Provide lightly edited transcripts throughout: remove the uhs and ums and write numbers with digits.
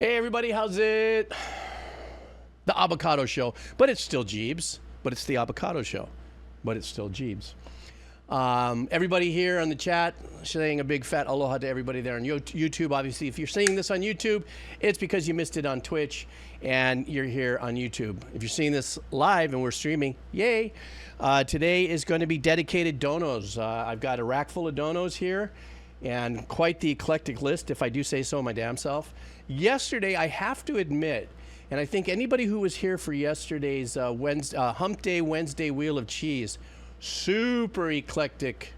Hey everybody, how's it? The Avocado Show, but it's still Jeebs. But it's the Avocado Show, but it's still Jeebs. Everybody here on the chat, saying a big fat aloha to everybody there on YouTube. Obviously, if you're seeing this on YouTube, it's because you missed it on Twitch and you're here on YouTube. If you're seeing this live and we're streaming, yay. Today is going to be dedicated donos. I've got a rack full of donos here and quite the eclectic list, if I do say so my damn self. Yesterday, I have to admit, and I think anybody who was here for yesterday's Hump Day Wednesday Wheel of Cheese, super eclectic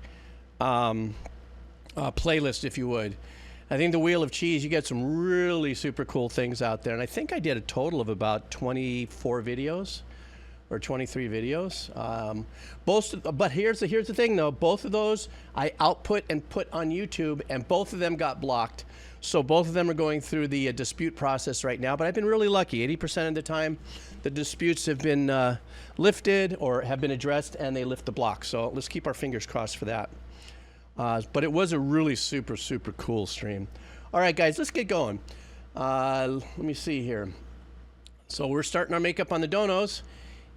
playlist, if you would. I think the Wheel of Cheese, you get some really super cool things out there. And I think I did a total of about 24 videos or 23 videos. But here's the thing, though. Both of those I output and put on YouTube, and both of them got blocked. So both of them are going through the dispute process right now. But I've been really lucky. 80% of the time, the disputes have been lifted or have been addressed, and they lift the block. So let's keep our fingers crossed for that. But it was a really super, super cool stream. All right, guys, let's get going. Let me see here. So we're starting our makeup on the donos.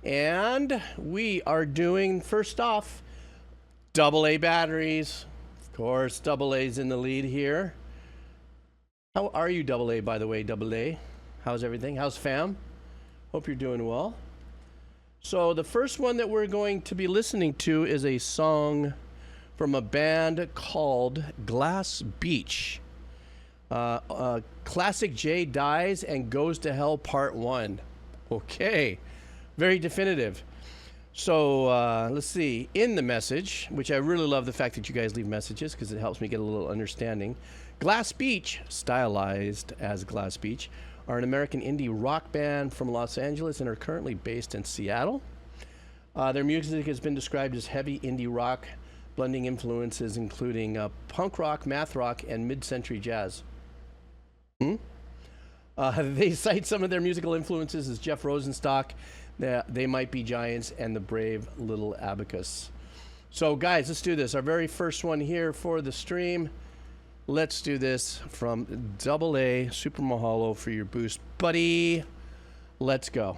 And we are doing, first off, AA batteries. Of course, AA's in the lead here. How are you, AA, by the way, AA? How's everything? How's fam? Hope you're doing well. So the first one that we're going to be listening to is a song from a band called Glass Beach. Classic J Dies and Goes to Hell Part 1. Okay, very definitive. So let's see, in the message, which I really love the fact that you guys leave messages because it helps me get a little understanding. Glass Beach, stylized as Glass Beach, are an American indie rock band from Los Angeles and are currently based in Seattle. Their music has been described as heavy indie rock, blending influences including punk rock, math rock, and mid-century jazz. They cite some of their musical influences as Jeff Rosenstock, They Might Be Giants, and the Brave Little Abacus. So guys, let's do this. Our very first one here for the stream. Let's do this from AA. Super mahalo for your boost, buddy. Let's go.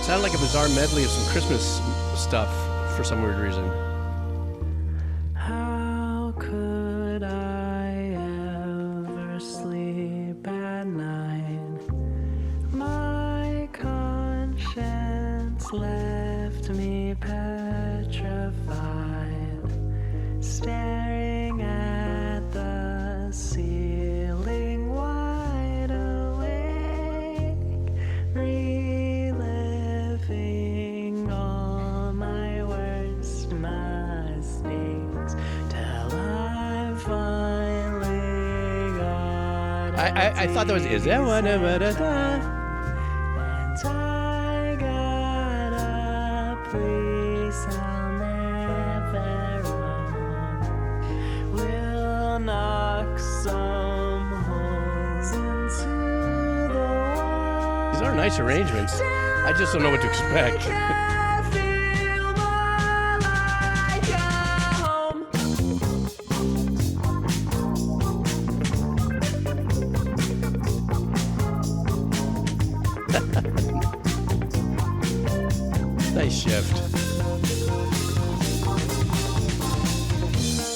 Sounded like a bizarre medley of some Christmas stuff for some weird reason. How could I ever sleep at night? My conscience left me petrified, staring at the ceiling wide awake. All my worst mistakes till I finally got I thought that was is that one and I got a place I'll never own. We'll knock some holes into the wall. These are nice arrangements. I just don't know what to expect. Nice shift.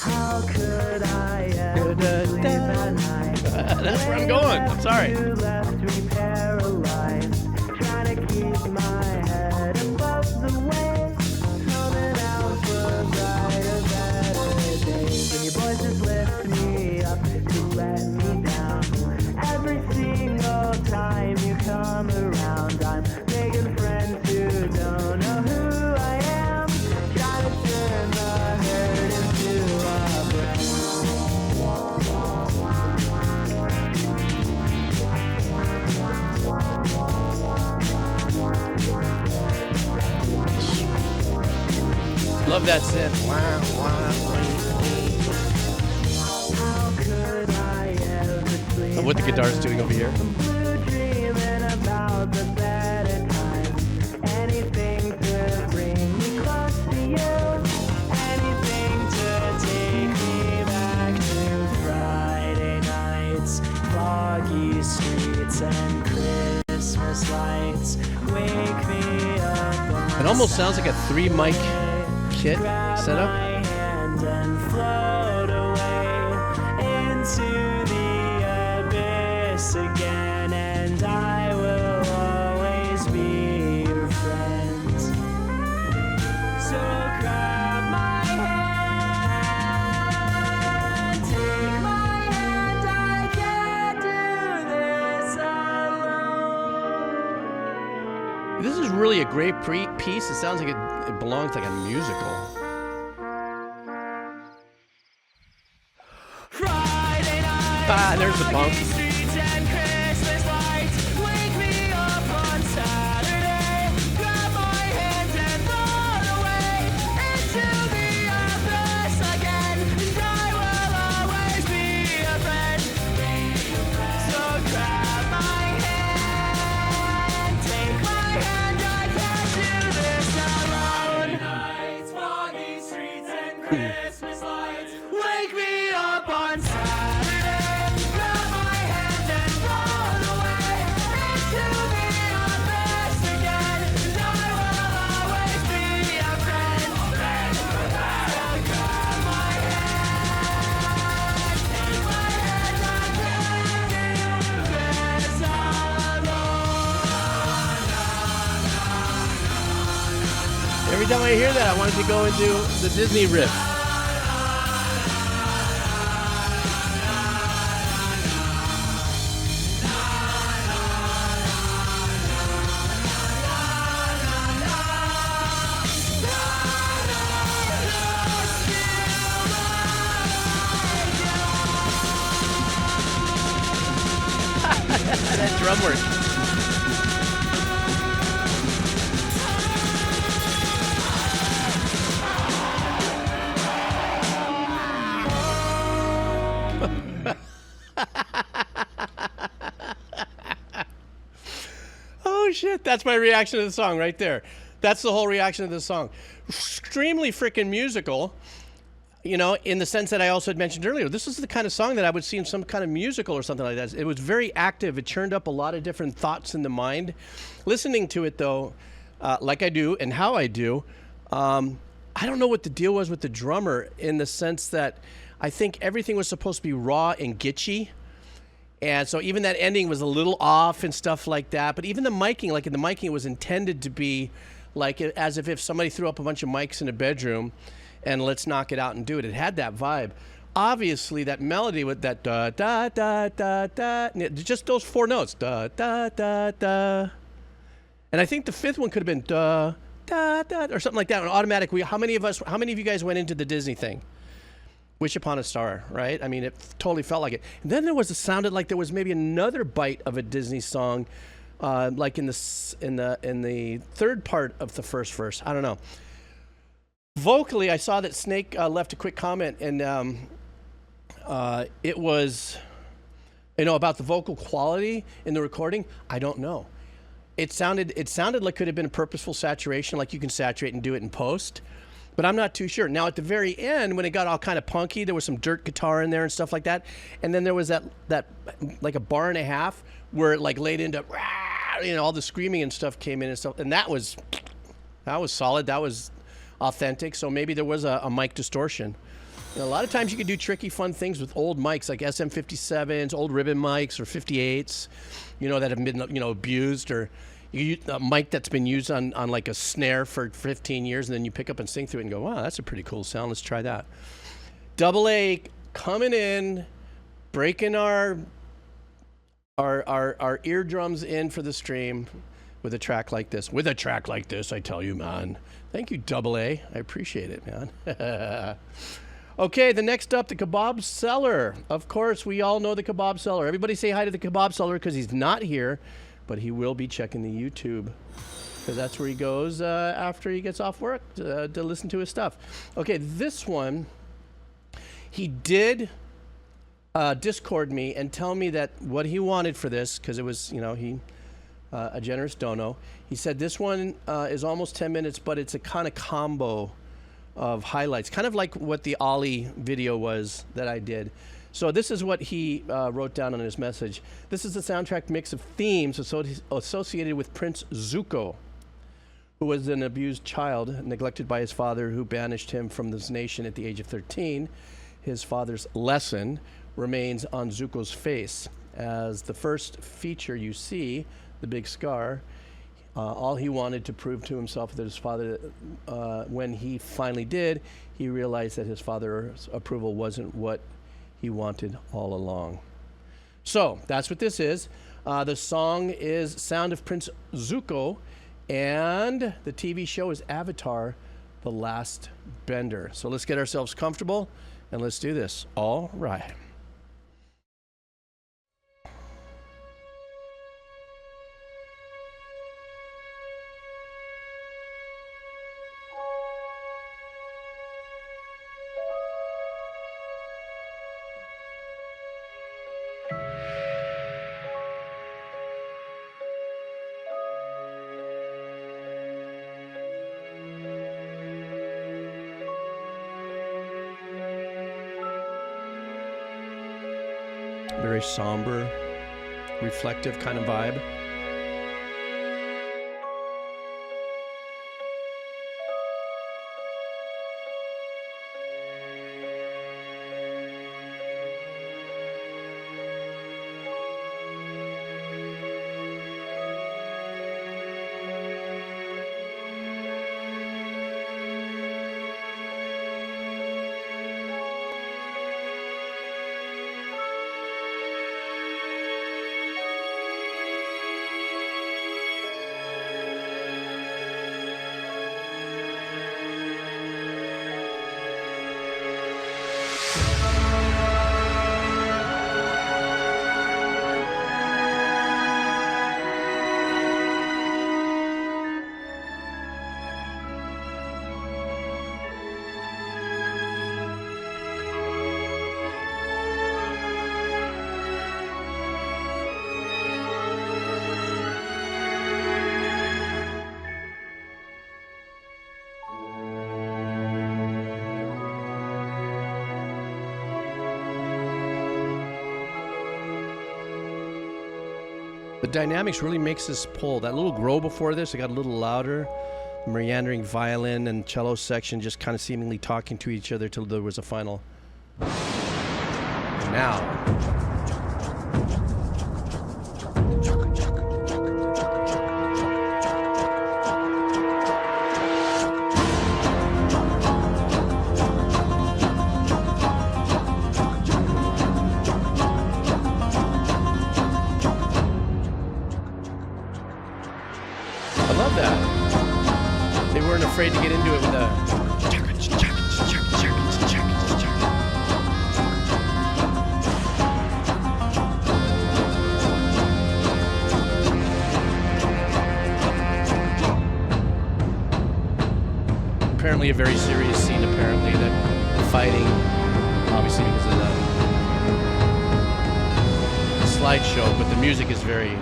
How could I ever sleep at night? That's where I'm going. Sorry. You left me paralyzed, trying to keep my head above the waves, holding out for brighter, better days. And your boys just lift me up to let me down. Every single time you come around, I'm making friends who don't know who I am, trying to turn the hurt into a breath. Love that synth. Wow, How could I ever sleep? what the guitar's doing over here. Blue dreaming about the better times. Anything to bring me close to you. Anything to take me back to Friday nights. Foggy streets and Christmas lights. Wake me up. It almost sounds like a 3-mic kit setup. And float away into the abyss again, and I will always be your friend. So grab my hand, take my hand, I can't do this alone. This is really a great piece. It sounds like it belongs like a musical. Friday night, Ah, there's the bump. streets and Christmas lights. Wake me up on Saturday. Grab my hand and run away into the abyss again. And I will always be a friend. So grab my hand, take my hand. I can't do this alone. Nights, foggy streets and Christmas lights. Wake me up on Saturday. Grab my hand and run away into the abyss again. And I will always be a friend. So grab my hand, take my hand. I can't do this alone. Every time I hear that, I wanted to go into the Disney riff. That drum work. Oh shit, that's my reaction to the song right there. That's the whole reaction to the song. Extremely freaking musical, you know, in the sense that I also had mentioned earlier. This is the kind of song that I would see in some kind of musical or something like that. It was very active. It churned up a lot of different thoughts in the mind. Listening to it though, like I do and how I do, I don't know what the deal was with the drummer, in the sense that I think everything was supposed to be raw and gitchy. And so even that ending was a little off and stuff like that. But even the miking, like in the miking, it was intended to be like as if somebody threw up a bunch of mics in a bedroom and let's knock it out and do it. It had that vibe. Obviously, that melody with that da da da da da, just those 4 notes, da da da da. And I think the 5th one could have been da da da or something like that. An automatic. How many of you guys went into the Disney thing? Wish Upon a Star, right? I mean, it totally felt like it. And then it sounded like there was maybe another bite of a Disney song, like in the 3rd part of the first verse. I don't know. Vocally, I saw that Snake left a quick comment, and it was, about the vocal quality in the recording. I don't know. It sounded like could have been a purposeful saturation, like you can saturate and do it in post. But I'm not too sure. Now, at the very end, when it got all kind of punky, there was some dirt guitar in there and stuff like that. And then there was that like a bar and a half where it like laid into, all the screaming and stuff came in and stuff. And that was solid. That was authentic. So maybe there was a mic distortion. A lot of times you can do tricky, fun things with old mics like SM57s, old ribbon mics, or 58s, that have been, abused, or a mic that's been used on like a snare for 15 years, and then you pick up and sing through it and go, wow, that's a pretty cool sound. Let's try that. Double A coming in, breaking our eardrums in for the stream with a track like this. With a track like this, I tell you, man. Thank you, Double A. I appreciate it, man. Okay, the next up, the Kebab Seller. Of course, we all know the Kebab Seller. Everybody say hi to the Kebab Seller because he's not here, but he will be checking the YouTube. because that's where he goes after he gets off work to listen to his stuff. Okay, this one, he did Discord me and tell me that what he wanted for this, because it was, you know, he a generous dono. He said this one is almost 10 minutes, but it's a kind of combo of highlights, kind of like what the Ollie video was that I did. So this is what he wrote down in his message. This is the soundtrack mix of themes associated with Prince Zuko, who was an abused child, neglected by his father, who banished him from this nation at the age of 13. His father's lesson remains on Zuko's face. As the first feature you see, the big scar, all he wanted to prove to himself that his father, when he finally did, he realized that his father's approval wasn't what he wanted all along. So that's what this is. The song is Sound of Prince Zuko, and the TV show is Avatar: The Last Bender. So let's get ourselves comfortable and let's do this. All right. Very somber, reflective kind of vibe. The dynamics really makes this pull. That little grow before this, it got a little louder. Meandering violin and cello section just kind of seemingly talking to each other till there was a final. And now. Afraid to get into it with a apparently a very serious scene, apparently, that fighting, obviously because of the slideshow, but the music is very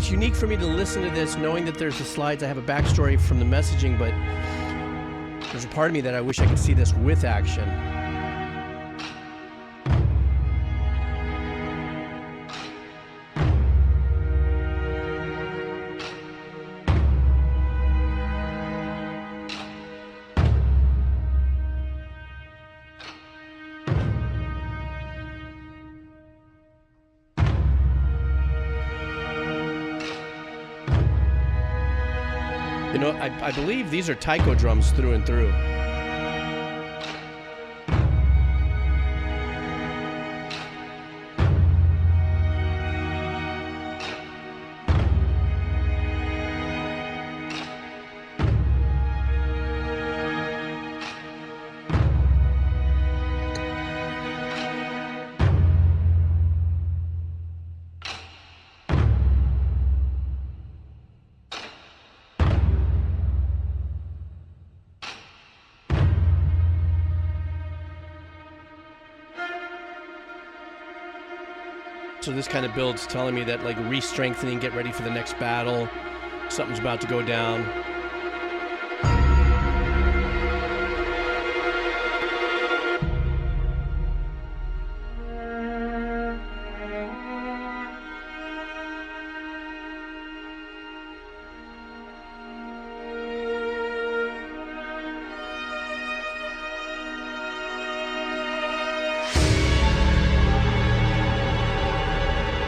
unique for me to listen to this knowing that there's the slides. I have a backstory from the messaging, but there's a part of me that I wish I could see this with action. You know, I believe these are taiko drums through and through. So this kind of builds telling me that like re-strengthening, get ready for the next battle. Something's about to go down.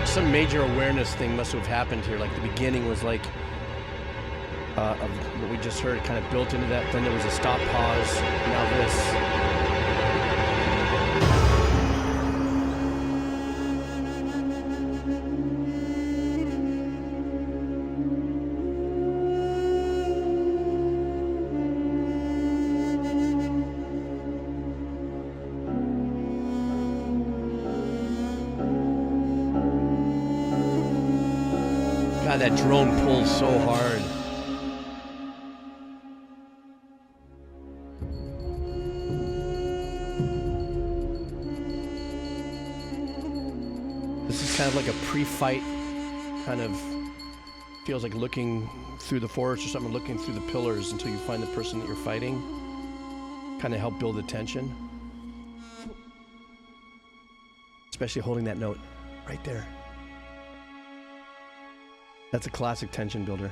Some major awareness thing must have happened here. Like the beginning was like of what we just heard, kind of built into that. Then there was a stop, pause. Now this. God, that drone pulls so hard. This is kind of like a pre-fight, kind of feels like looking through the forest or something, looking through the pillars until you find the person that you're fighting. Kind of help build the tension. Especially holding that note right there. That's a classic tension builder.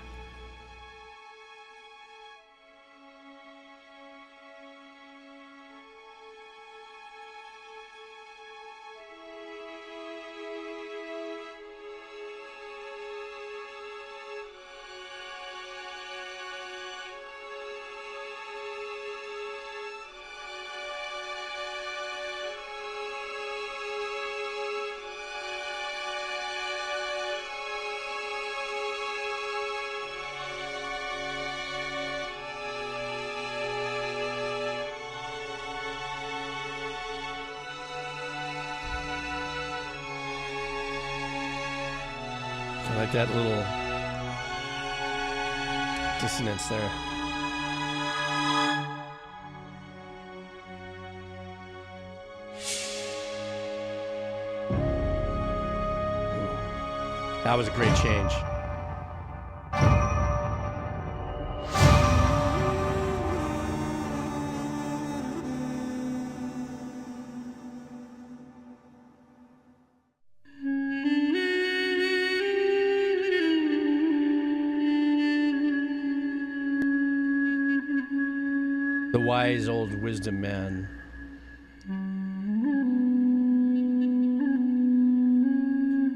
I like that little dissonance there. That was a great change. The wise old wisdom man.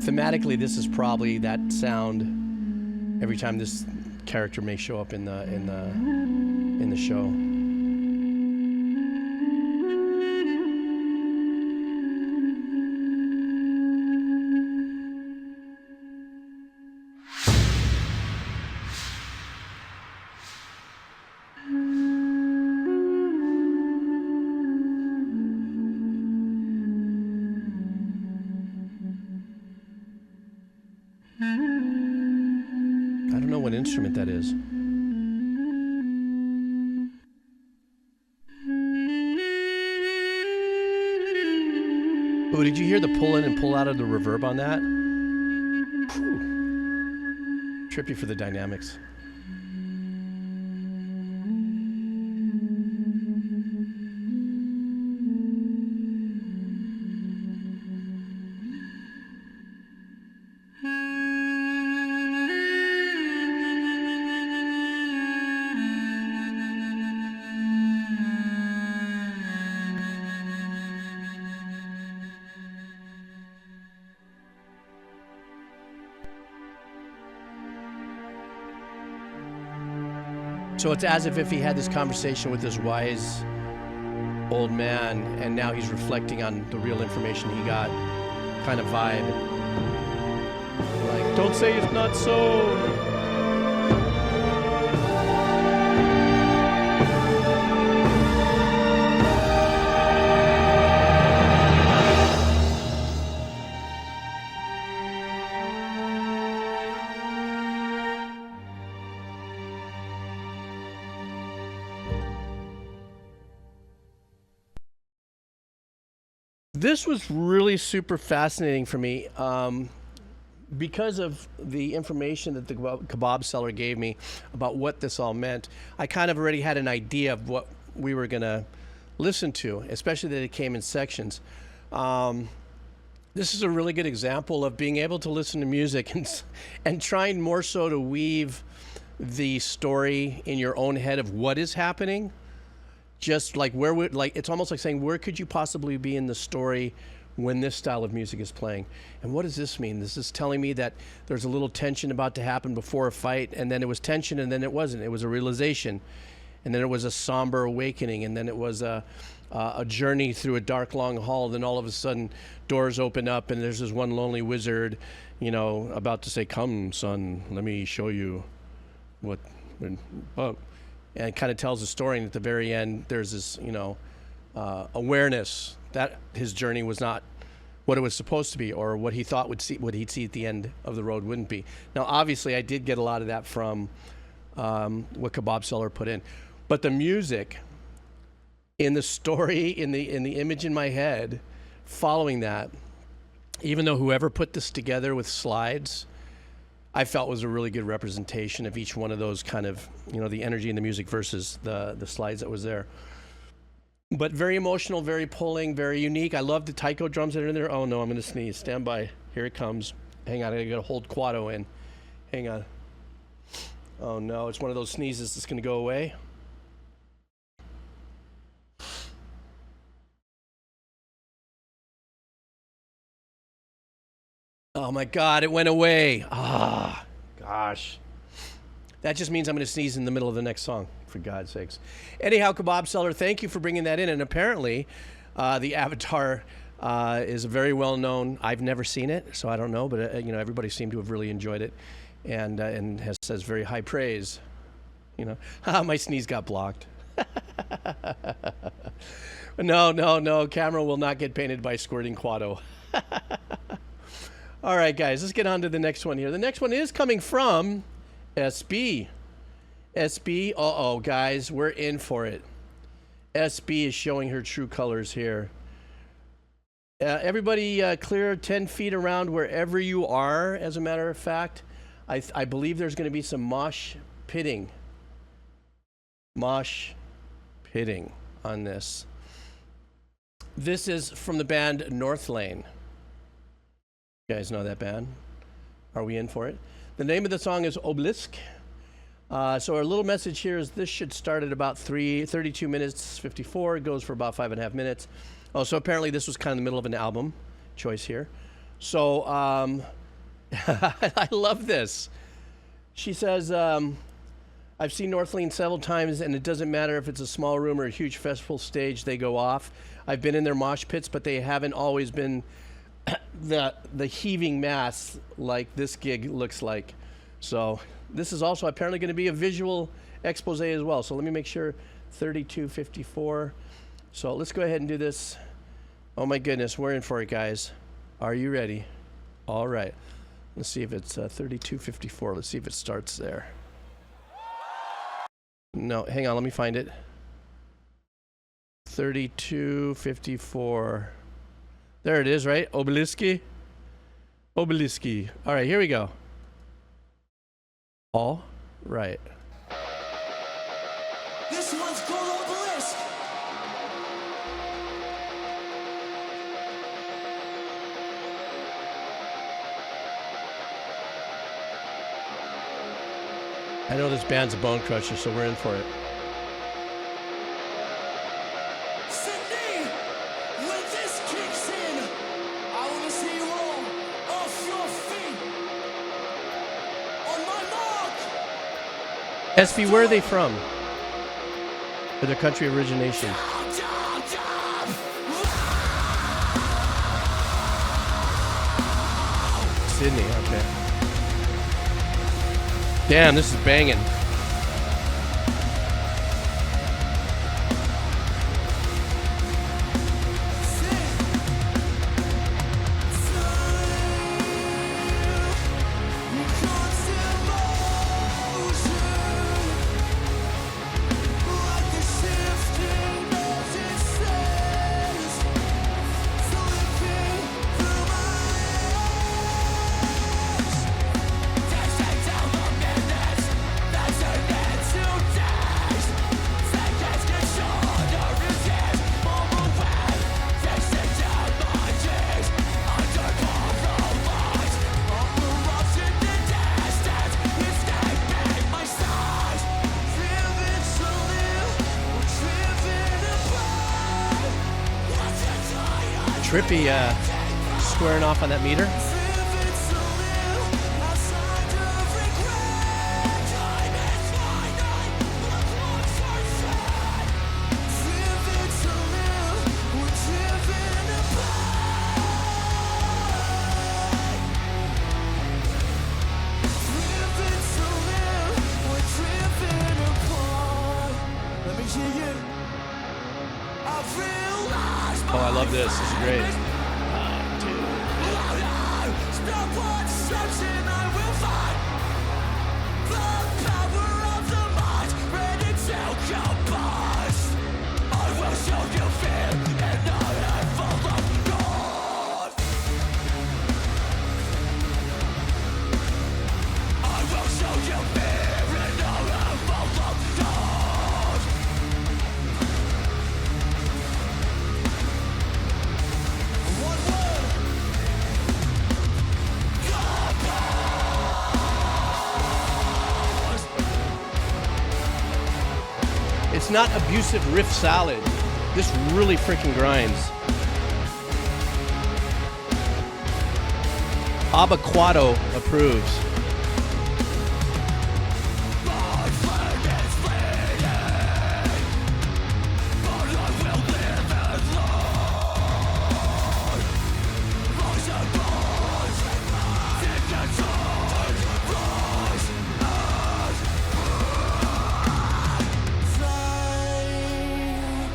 Thematically, this is probably that sound every time this character may show up in the show. I don't know what instrument that is. Oh, did you hear the pull in and pull out of the reverb on that? Whew. Trippy for the dynamics. So it's as if he had this conversation with this wise old man, and now he's reflecting on the real information he got, kind of vibe. Like, don't say it's not so. This was really super fascinating for me because of the information that the kebab seller gave me about what this all meant. I kind of already had an idea of what we were going to listen to, especially that it came in sections. This is a really good example of being able to listen to music and trying more so to weave the story in your own head of what is happening. Just like it's almost like saying, where could you possibly be in the story when this style of music is playing? And what does this mean? This is telling me that there's a little tension about to happen before a fight, and then it was tension, and then it wasn't. It was a realization, and then it was a somber awakening, and then it was a journey through a dark, long hall. Then all of a sudden, doors open up, and there's this one lonely wizard, about to say, "Come, son, let me show you what." And it kind of tells a story, and at the very end, there's this, awareness that his journey was not what it was supposed to be, or what he thought what he'd see at the end of the road wouldn't be. Now, obviously, I did get a lot of that from what Kebab Seller put in, but the music in the story, in the image in my head, following that, even though whoever put this together with slides, I felt was a really good representation of each one of those kind of, the energy in the music versus the slides that was there. But very emotional, very pulling, very unique. I love the taiko drums that are in there. Oh no, I'm gonna sneeze. Stand by. Here it comes. Hang on, I gotta hold Quado in. Hang on. Oh no, it's one of those sneezes that's gonna go away. Oh my God, it went away. Ah, gosh. That just means I'm going to sneeze in the middle of the next song, for God's sakes. Anyhow, Kebab Seller, thank you for bringing that in. And apparently, the Avatar is very well known. I've never seen it, so I don't know, but everybody seemed to have really enjoyed it, and says very high praise. My sneeze got blocked. No, camera will not get painted by squirting Quado. All right, guys, let's get on to the next one here. The next one is coming from SB. SB, uh-oh, guys, we're in for it. SB is showing her true colors here. Everybody clear 10 feet around wherever you are, as a matter of fact. I believe there's going to be some mosh pitting. Mosh pitting on this. This is from the band Northlane. You guys know that band? Are we in for it? The name of the song is Obelisk. So our little message here is this should start at about 32 minutes 54. It goes for about 5.5 minutes. Oh, so apparently this was kind of the middle of an album choice here. So I love this. She says, I've seen Northlane several times, and it doesn't matter if it's a small room or a huge festival stage, they go off. I've been in their mosh pits, but they haven't always been the heaving mass like this gig looks like. So this is also apparently going to be a visual expose as well. So let me make sure 32:54. So let's go ahead and do this. Oh my goodness, we're in for it, guys. Are you ready? All right. Let's see if it's 32:54. Let's see if it starts there. No, hang on, let me find it. 32:54. There it is, right? Obeliski. Obeliski. All right, here we go. All right. This one's called Obelisk. I know this band's a bone crusher, so we're in for it. Sydney, when this kicks in, I want to see you all off your feet. On my mark. SB, where are they from? Or their country of origination? Sydney, okay. Damn, this is banging. Trippy squaring off on that meter. Oh, I love this. This is great. It's not abusive riff salad. This really freaking grinds. Abaquado approves.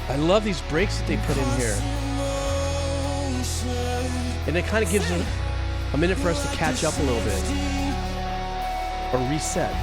I love these breaks that they put in here. And it kind of gives them a minute for us to catch up a little bit. Or reset.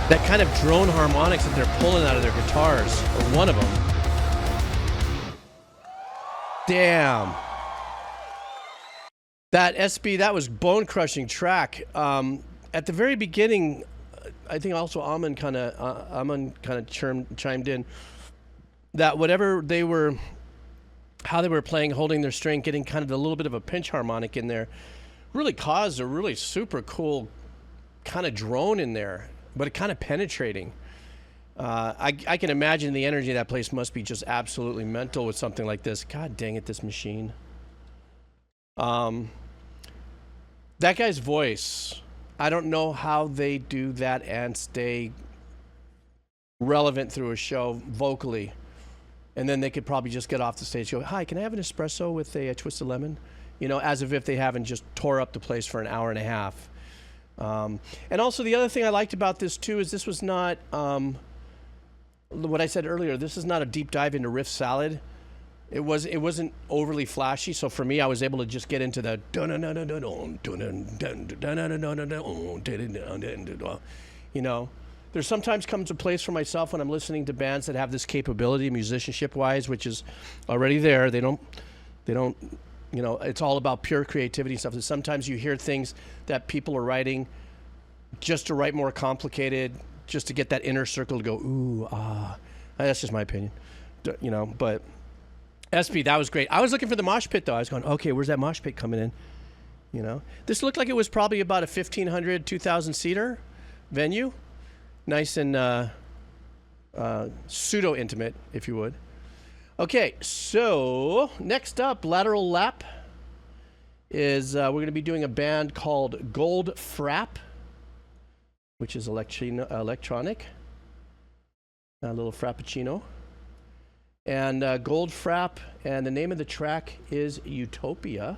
That kind of drone harmonics that they're pulling out of their guitars, or one of them. Damn. That SB, that was bone-crushing track. At the very beginning, I think also Amon kind of chimed in that whatever they were, how they were playing, holding their string, getting kind of a little bit of a pinch harmonic in there, really caused a really super cool kind of drone in there. But it kind of penetrating. I can imagine the energy of that place must be just absolutely mental with something like this. God dang it, this machine. That guy's voice, I don't know how they do that and stay relevant through a show vocally. And then they could probably just get off the stage and go, hi, can I have an espresso with a twist of lemon? You know, as if they haven't just tore up the place for an hour and a half. And also the other thing I liked about this too is this was not, what I said earlier, this is not a deep dive into riff salad. It wasn't overly flashy, so for me, I was able to just get into the you know. There sometimes comes a place for myself when I'm listening to bands that have this capability, musicianship-wise, which is already there. They don't, you know, it's all about pure creativity and stuff. And sometimes you hear things that people are writing just to write more complicated, just to get that inner circle to go, ooh, ah. That's just my opinion, you know, but... SP, that was great. I was looking for the mosh pit, though. I was going, okay, where's that mosh pit coming in? You know, this looked like it was probably about a 1,500, 2,000 seater venue. Nice and pseudo intimate, if you would. Okay, so next up, Lateral Lap is we're going to be doing a band called Goldfrapp, which is electronic, a little frappuccino. And Goldfrapp, and the name of the track is Utopia.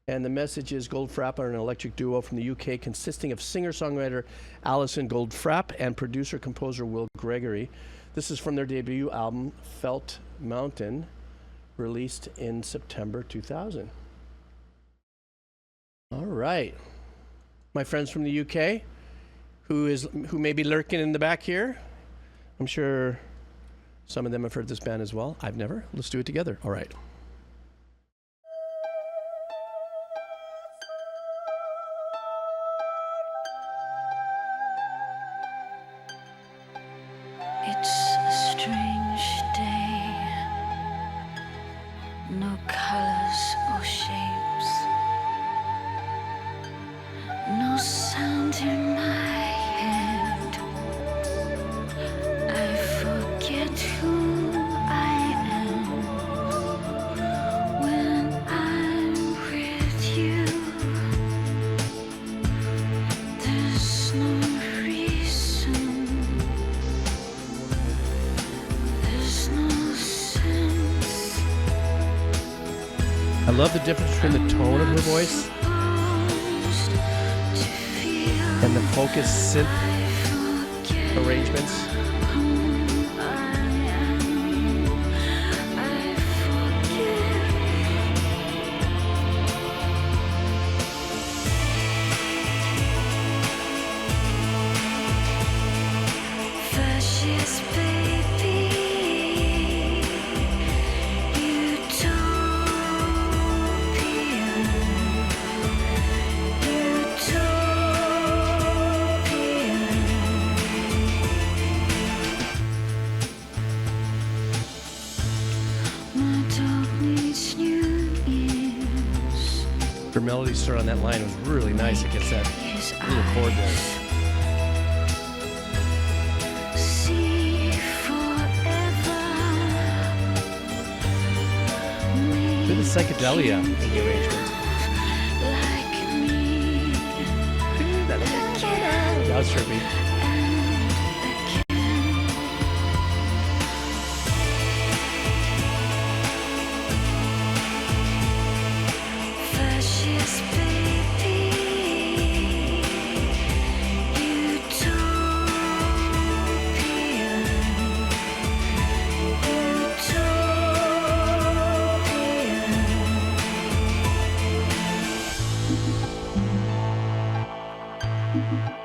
And the message is Goldfrapp are an electric duo from the UK consisting of singer-songwriter Alison Goldfrapp and producer-composer Will Gregory. This is from their debut album, Felt Mountain, released in September 2000. All right. My friends from the UK, who may be lurking in the back here, I'm sure... some of them have heard this band as well. I've never. Let's do it together. All right. It's a strange day. No colors or shapes. No sound in my head. I forget who I am when I'm with you. There's no reason. There's no sense. I love the difference between the tone of her voice Supposed to feel and the focused synth arrangements. Her melody start on that line was really nice against that little chord there. See forever. Bit of psychedelia in the arrangement. Like me. That was trippy. Fascist baby,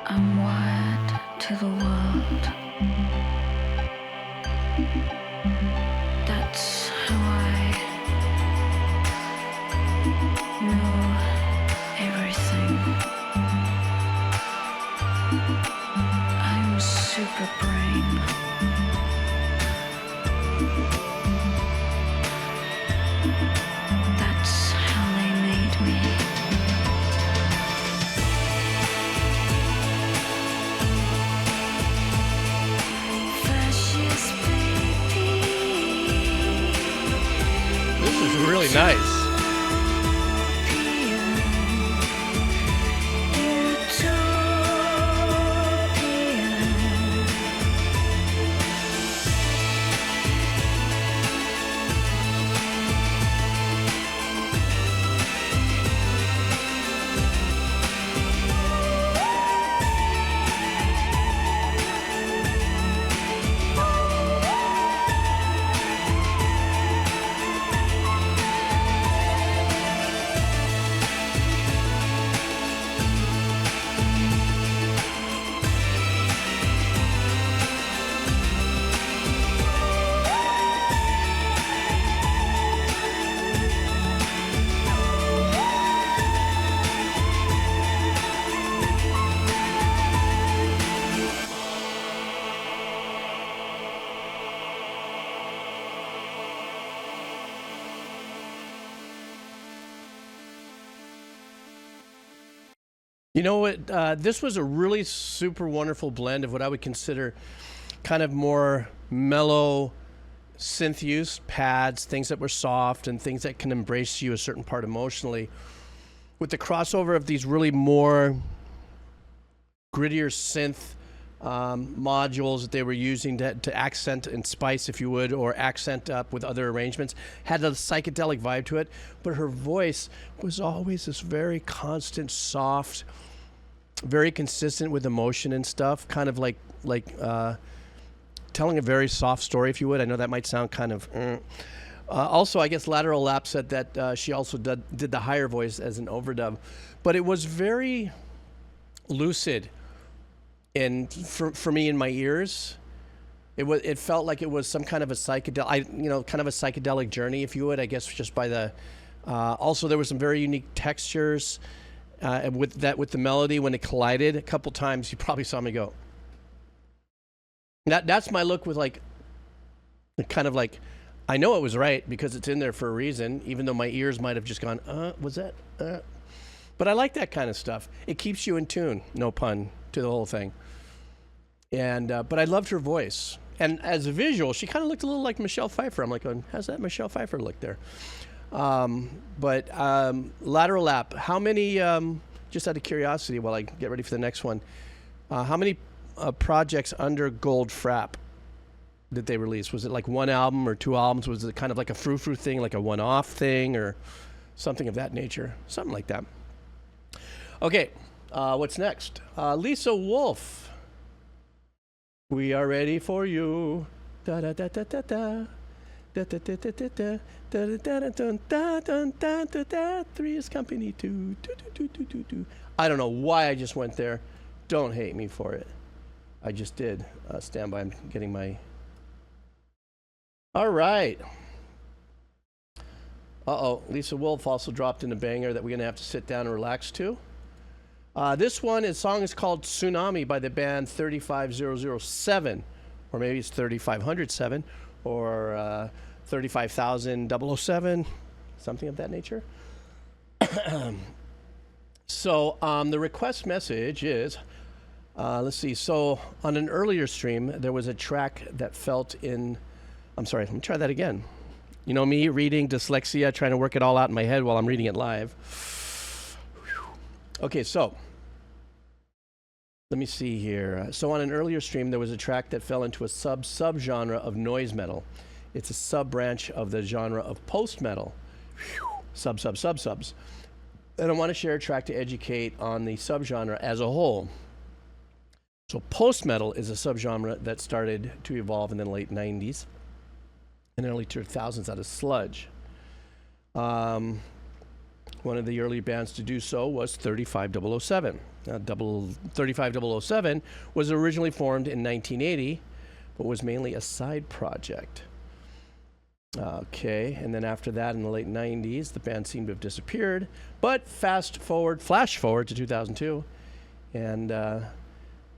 I'm wired to the world. That's how I know everything. I'm super brain. That's how they made me. Fascist baby. This is really nice. You know what? This was a really super wonderful blend of what I would consider kind of more mellow synth use, pads, things that were soft and things that can embrace you a certain part emotionally, with the crossover of these really more grittier synth modules that they were using to accent and spice, if you would, or accent up with other arrangements. Had a psychedelic vibe to it, but her voice was always this very constant, soft, very consistent with emotion and stuff, kind of like telling a very soft story, if you would. I know that might sound kind of also, I guess Lateral Lap said that she also did the higher voice as an overdub, but it was very lucid. And for me in my ears, it felt like it was some kind of a psychedelic journey, if you would, I guess, just by the. Also, there were some very unique textures with the melody when it collided. A couple times, you probably saw me go. That's my look with like, kind of like, I know it was right because it's in there for a reason, even though my ears might have just gone, was that? But I like that kind of stuff. It keeps you in tune, no pun, to the whole thing. And but I loved her voice. And as a visual, she kind of looked a little like Michelle Pfeiffer. I'm like, how's that Michelle Pfeiffer look there? But Lateral Lap, how many, just out of curiosity while I get ready for the next one, how many projects under Goldfrapp did they release? Was it like one album or two albums? Was it kind of like a frou-frou thing, like a one-off thing or something of that nature? Something like that. Okay, what's next? Lisa Wolf. We are ready for you. Da da da da da da. Da da da da da da. Da da da da da da da da. Three is company two. Do do do do do. I don't know why I just went there. Don't hate me for it. I just did. Stand by. I'm getting my. All right. Lisa Wolf also dropped in a banger that we're gonna have to sit down and relax to. This song is called Tsunami by the band 35007, or maybe it's 3507, or 35,007, something of that nature. So the request message is, let's see. So on an earlier stream, there was a track that felt in. I'm sorry. Let me try that again. You know me, reading, dyslexia, trying to work it all out in my head while I'm reading it live. Okay, so let me see here. So on an earlier stream, there was a track that fell into a sub-genre of noise metal. It's a sub-branch of the genre of post-metal. Subs. And I want to share a track to educate on the subgenre as a whole. So post-metal is a subgenre that started to evolve in the late 90s and early 2000s out of sludge. One of the early bands to do so was 35007. 35007 was originally formed in 1980, but was mainly a side project. Okay, and then after that, in the late 90s, the band seemed to have disappeared. But flash forward to 2002, and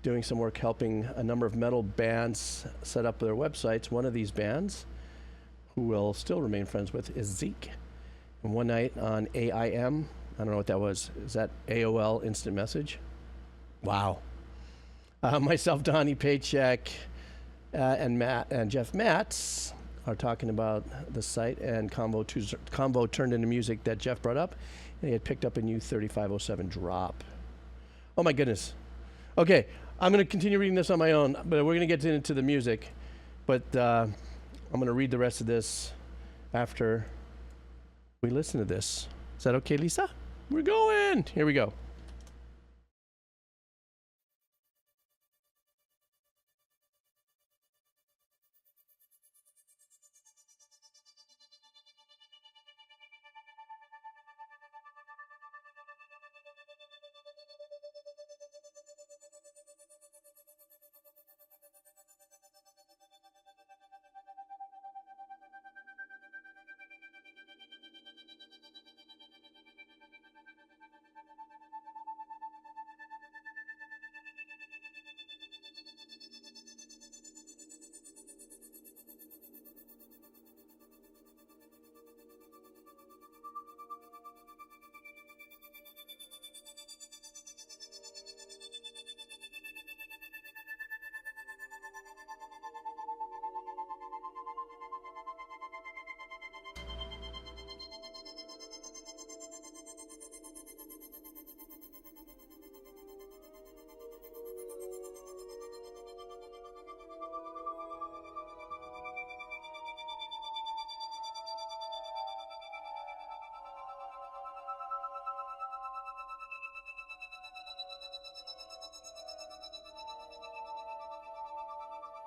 doing some work helping a number of metal bands set up their websites. One of these bands, who we'll still remain friends with, is Zeke. And one night on AIM, I don't know what that was. Is that AOL Instant Message? Wow. Myself, Donnie Paycheck, and Matt and Jeff Matz are talking about the site, and Combo turned into music that Jeff brought up, and he had picked up a new 3507 drop. Oh my goodness. Okay, I'm going to continue reading this on my own, but we're going to get into the music. But I'm going to read the rest of this after we listen to this. Is that okay, Lisa? We're going. Here we go.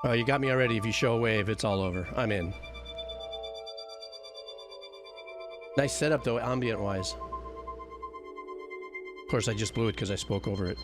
Oh, you got me already. If you show a wave, it's all over. I'm in. Nice setup, though, ambient-wise. Of course, I just blew it because I spoke over it.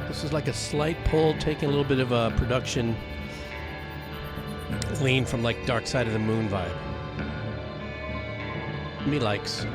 This is like a slight pull, taking a little bit of a production lean from like Dark Side of the Moon vibe. Me likes.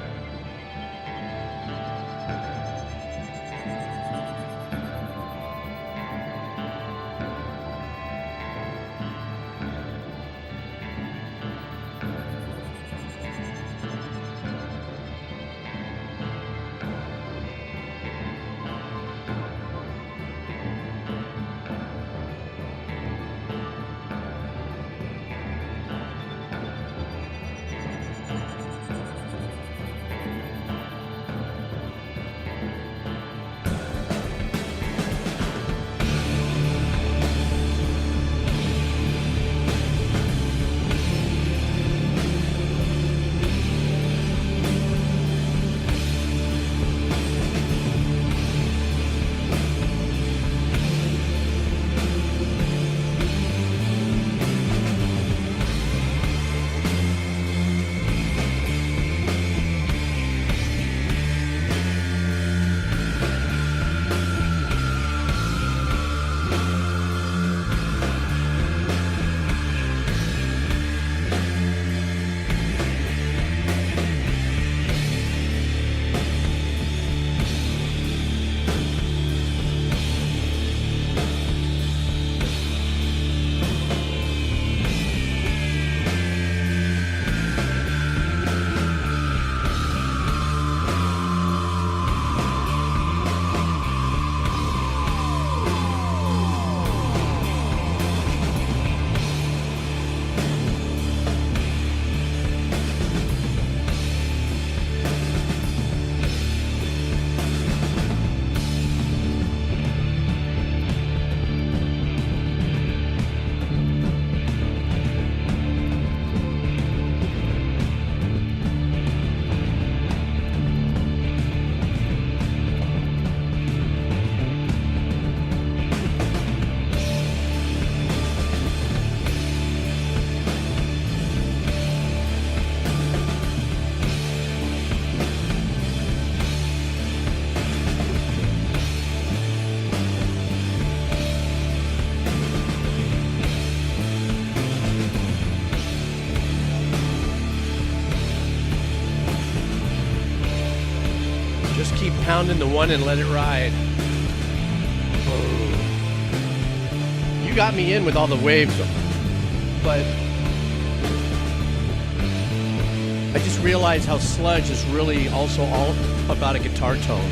keep pounding the one and let it ride. Oh. You got me in with all the waves, but I just realized how sludge is really also all about a guitar tone.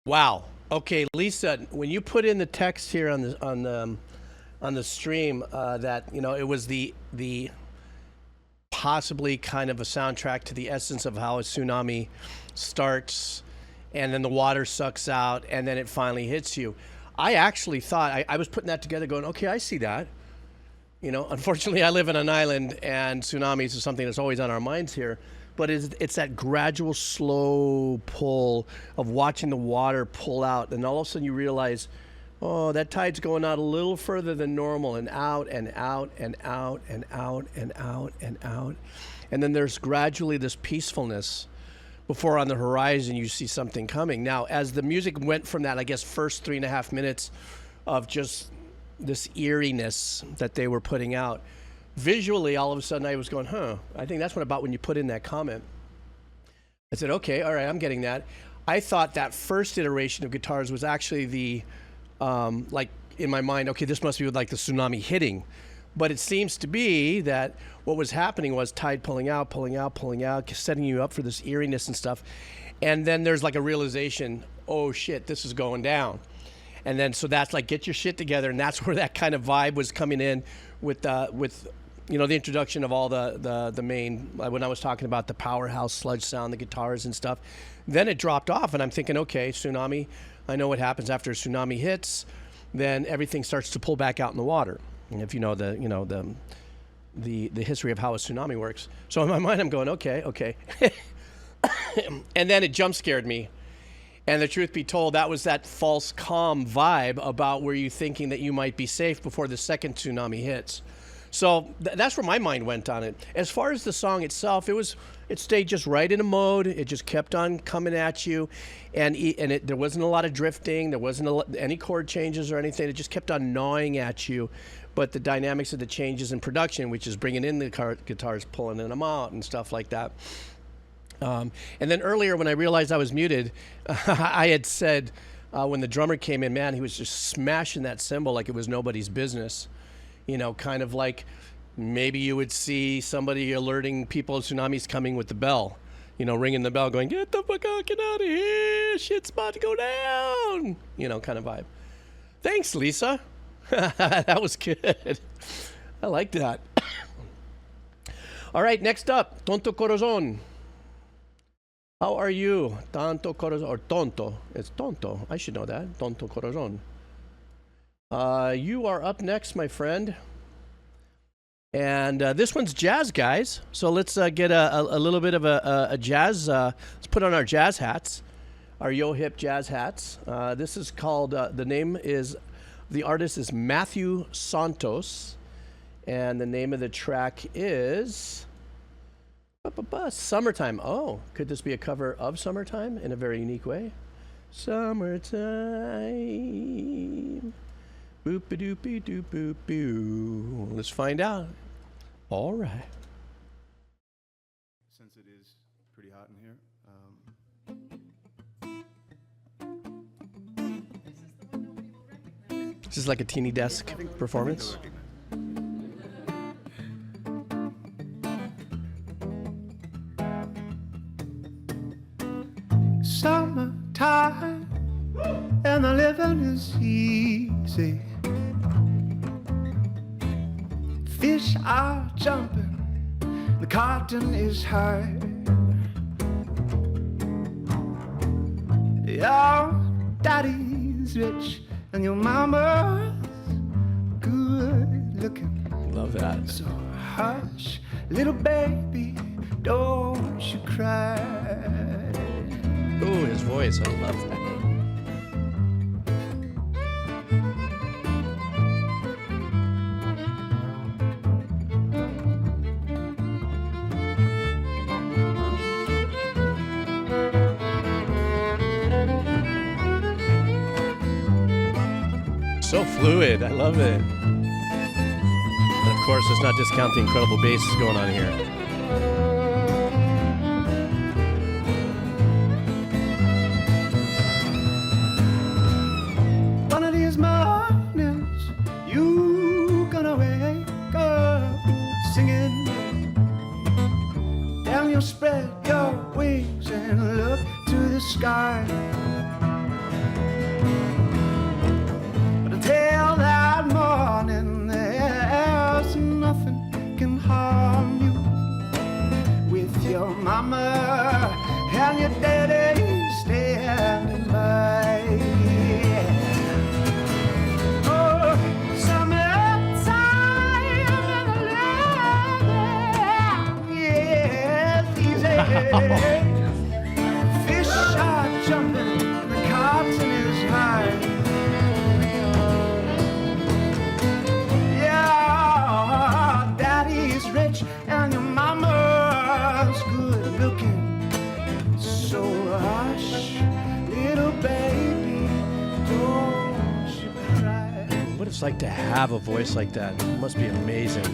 Wow. Okay, Lisa, when you put in the text here on the stream that it was the possibly kind of a soundtrack to the essence of how a tsunami starts, and then the water sucks out, and then it finally hits you. I actually thought I was putting that together, going, okay, I see that. Unfortunately, I live in an island, and tsunamis is something that's always on our minds here. But it's that gradual, slow pull of watching the water pull out. And all of a sudden you realize, oh, that tide's going out a little further than normal, and out and out and out and out and out and out. And then there's gradually this peacefulness before on the horizon you see something coming. Now, as the music went from that, I guess, first 3.5 minutes of just this eeriness that they were putting out, visually, all of a sudden I was going, I think that's when you put in that comment. I said, okay, all right, I'm getting that. I thought that first iteration of guitars was actually the, like in my mind, okay, this must be like the tsunami hitting. But it seems to be that what was happening was tide pulling out, setting you up for this eeriness and stuff. And then there's like a realization, oh shit, this is going down. And then, so that's like, get your shit together. And that's where that kind of vibe was coming in with you know, the introduction of all the main, when I was talking about the powerhouse sludge sound, the guitars and stuff, then it dropped off, and I'm thinking, okay, Tsunami, I know what happens after a tsunami hits, then everything starts to pull back out in the water. And if you know the history of how a tsunami works. So in my mind, I'm going, okay. And then it jump scared me. And the truth be told, that was that false calm vibe about where you thinking that you might be safe before the second tsunami hits. So that's where my mind went on it. As far as the song itself, it stayed just right in a mode. It just kept on coming at you, and there wasn't a lot of drifting. There wasn't any chord changes or anything. It just kept on gnawing at you. But the dynamics of the changes in production, which is bringing in the guitars, pulling them out, and stuff like that. And then earlier, when I realized I was muted, I had said when the drummer came in, man, he was just smashing that cymbal like it was nobody's business. You know, kind of like maybe you would see somebody alerting people tsunami's coming with the bell, you know, ringing the bell going, get the fuck out, get out of here, shit's about to go down, you know, kind of vibe. Thanks, Lisa. That was good. I like that. All right, next up, Tonto Corazon. How are you? Tanto Corazon, or Tonto. It's Tonto. I should know that. Tonto Corazon. You are up next, my friend. And this one's jazz, guys. So let's get a little bit of a jazz. Let's put on our jazz hats, our yo-hip jazz hats. This is called, the artist is Matthew Santos. And the name of the track is Summertime. Oh, could this be a cover of Summertime in a very unique way? Summertime. Boop-a-doop-a-doop-boop-boo. Let's find out. All right. Since it is pretty hot in here, This is like a teeny desk performance. Summertime, and the living is easy. Fish are jumping, the cotton is high. Your daddy's rich, and your mama's good looking. Love that. So hush, little baby, don't you cry. Ooh, his voice. I love that. So fluid. I love it. And of course, let's not discount the incredible bass going on here. One of these mornings, you gonna wake up singing. Then you'll spread your wings and look to the sky. But until that morning, there's nothing can harm you. With your mama and your daddy standing by. Fish are jumping, and the cotton is high. Yeah, daddy's rich, and your mama's good looking. So hush, little baby, don't you cry. What it's like to have a voice like that. It must be amazing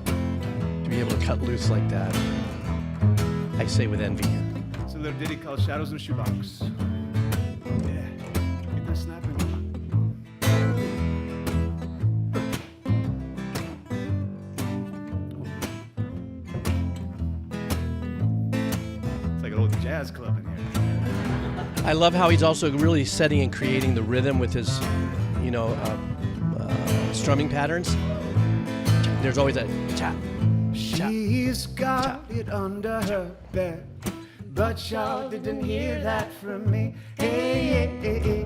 to be able to cut loose like that. I say with envy. It's a little ditty called Shadows in a Shoebox. Yeah, get that snapping. It's like an old jazz club in here. I love how he's also really setting and creating the rhythm with his, strumming patterns. there's always a tap. She's got it under her bed, but y'all didn't hear that from me. Hey, hey, hey, hey.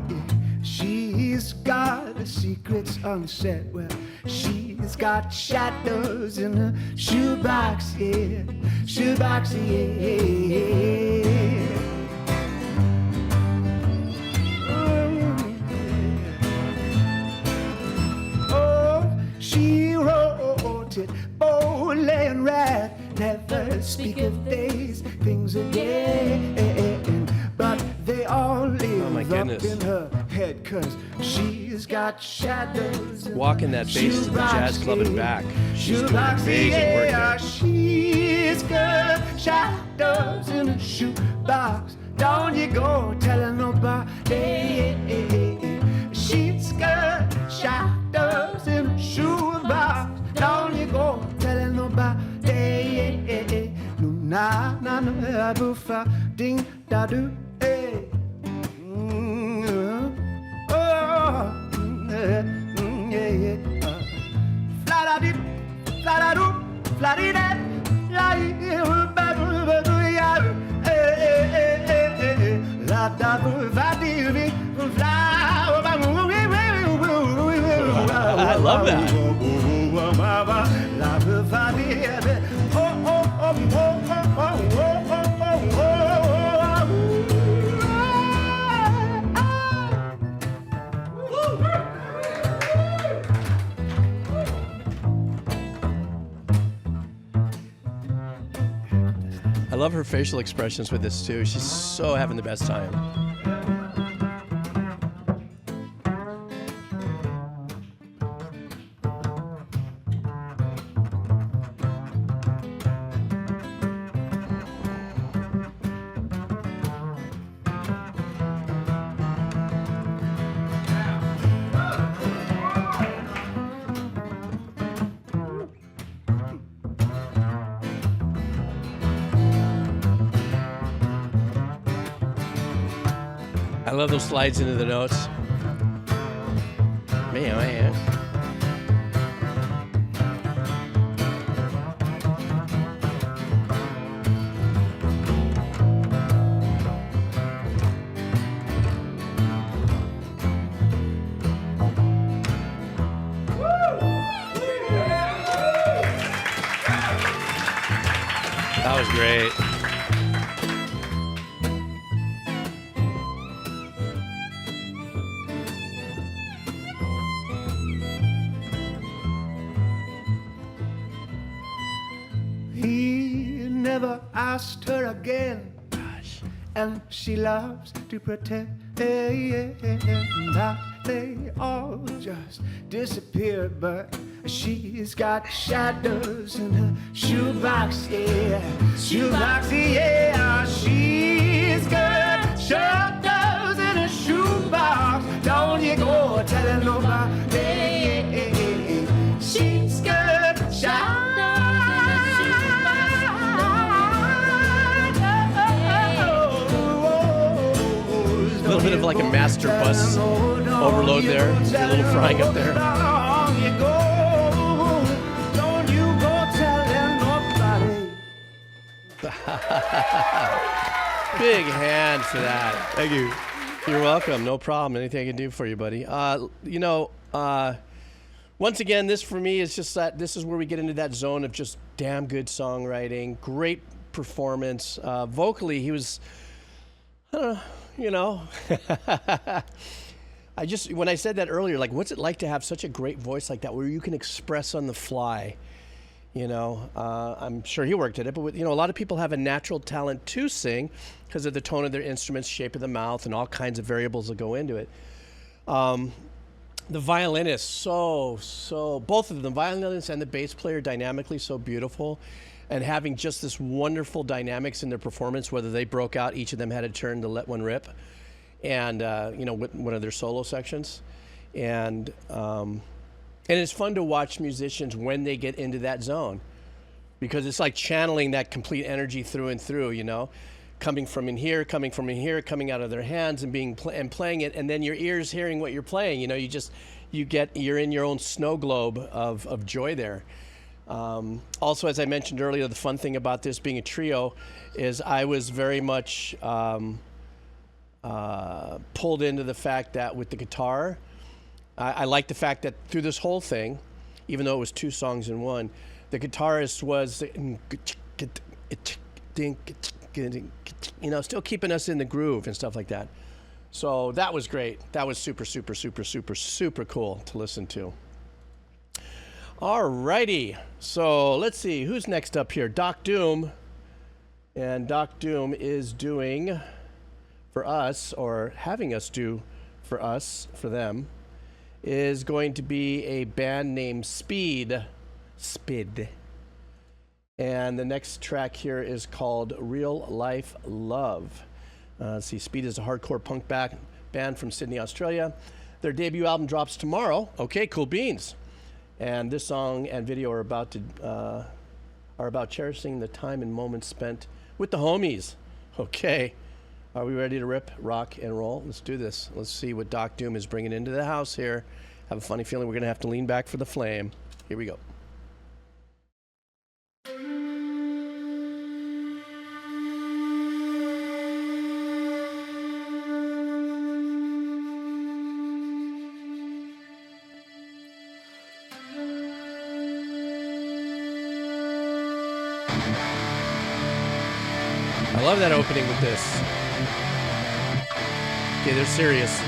She's got the secrets unsaid. Well, she's got shadows in her shoebox, yeah, shoebox, yeah. Oh, she wrote it boldly and red. Never speak of these things again. But they all live my up goodness. in her head, 'cause she's got shadows. in Walking her that bass to the jazz club and back. She's doing shoebox, amazing work yeah, there. she's got shadows in her shoebox. Don't you go telling nobody. She's got shadows in her shoebox. Don't you go telling nobody. No, na na na, boofa, ding da do, hey. Fla-da-dee, fla-da-doo, fla-dee-da, la-dee-ba-doo-ba-doo-ya, la-da-boo-va-dee-dee, I love that. I love her facial expressions with this too. She's so having the best time. I love those slides into the notes. Man. That was great. He never asked her again, and she loves to pretend that they all just disappeared, but she's got shadows in her shoebox, yeah, shoebox, yeah, she's got shadows in her shoebox. Don't you go telling nobody, she's got shadows. A little bit of like a master bus overload there. A little frying up there. Big hand for that. Thank you. You're welcome. No problem. Anything I can do for you, buddy. Once again, this for me is just that this is where we get into that zone of just damn good songwriting, great performance. Vocally, he was, I don't know, when I said that earlier, like, what's it like to have such a great voice like that where you can express on the fly? I'm sure he worked at it, but a lot of people have a natural talent to sing because of the tone of their instruments, shape of the mouth, and all kinds of variables that go into it. The violinist, both of them, violinist and the bass player, dynamically so beautiful, and having just this wonderful dynamics in their performance, whether they broke out, each of them had a turn to let one rip, and, with one of their solo sections. And it's fun to watch musicians when they get into that zone, because it's like channeling that complete energy through and through, coming from in here, coming out of their hands and playing it, and then your ears hearing what you're playing. You're in your own snow globe of joy there. Also, as I mentioned earlier, the fun thing about this being a trio is I was very much pulled into the fact that with the guitar, I like the fact that through this whole thing, even though it was 2 songs in one, the guitarist was, still keeping us in the groove and stuff like that. So that was great. That was super, super, super, super, super cool to listen to. Alrighty, so let's see who's next up here. Doc Doom, and Doc Doom is doing for us, or having us do for us, for them, is going to be a band named Spid. And the next track here is called Real Life Love. Let's see, Spid is a hardcore punk band from Sydney, Australia. Their debut album drops tomorrow. Okay, cool beans. And this song and video are about cherishing the time and moments spent with the homies. Okay, are we ready to rip, rock, and roll? Let's do this. Let's see what Doc Doom is bringing into the house here. I have a funny feeling we're going to have to lean back for the flame. Here we go. I love that opening with this. Okay, they're serious.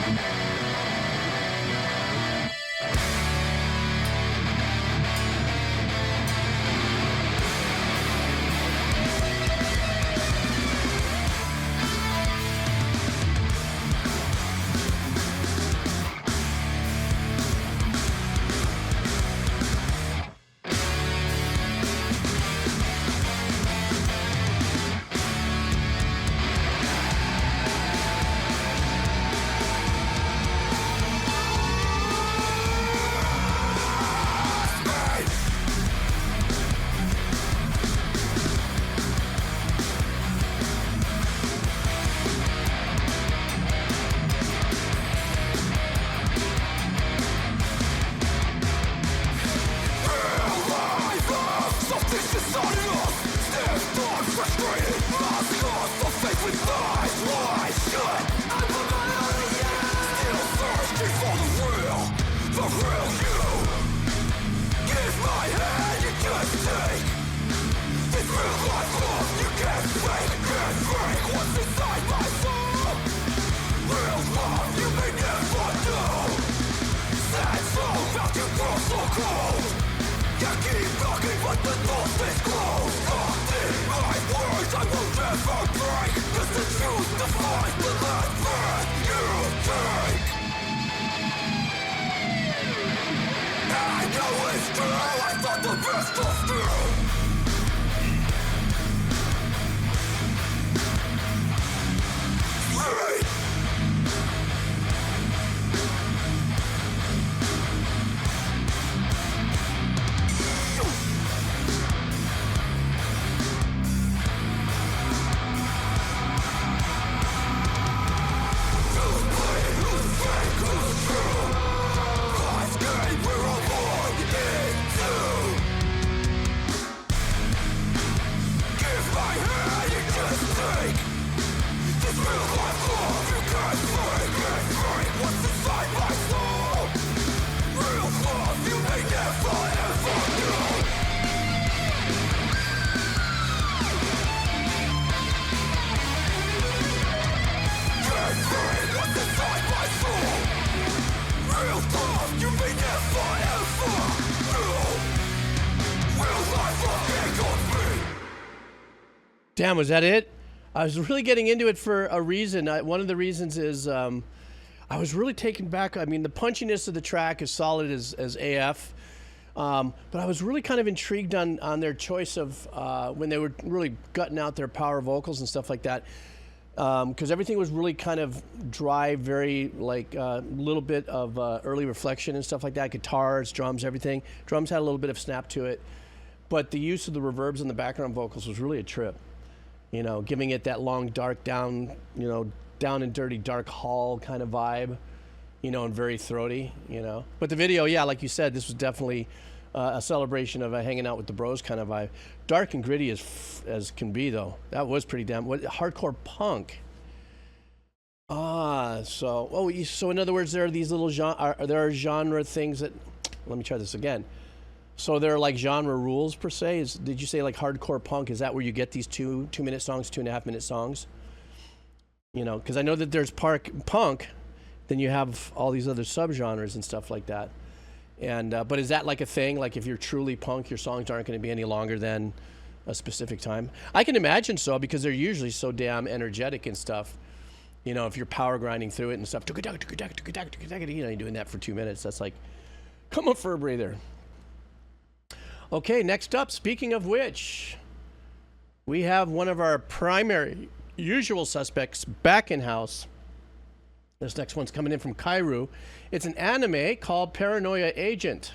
Damn, was that it? I was really getting into it for a reason. One of the reasons is I was really taken back. I mean, the punchiness of the track is solid as AF, but I was really kind of intrigued on their choice of when they were really gutting out their power vocals and stuff like that, because everything was really kind of dry, very like a little bit of early Reflection and stuff like that. Guitars, drums, everything. Drums had a little bit of snap to it, but the use of the reverbs and the background vocals was really a trip. You know, giving it that long, dark, down and dirty, dark hall kind of vibe, you know, and very throaty, you know. But the video, yeah, like you said, this was definitely a celebration of a hanging out with the bros kind of vibe. Dark and gritty as can be, though. That was pretty damn. Hardcore punk. So in other words, there are these little there are genre things that. Let me try this again. So there are like genre rules per se. Did you say like hardcore punk? Is that where you get these 2-minute songs, 2.5-minute songs? You know, because I know that there's punk, then you have all these other subgenres and stuff like that. And but is that like a thing? Like if you're truly punk, your songs aren't going to be any longer than a specific time? I can imagine so, because they're usually so damn energetic and stuff. You know, if you're power grinding through it and stuff, you know, you're doing that for 2 minutes. That's like, come on for a breather. Okay, next up, speaking of which, we have one of our primary usual suspects back in house. This next one's coming in from Kairu. It's an anime called Paranoia Agent.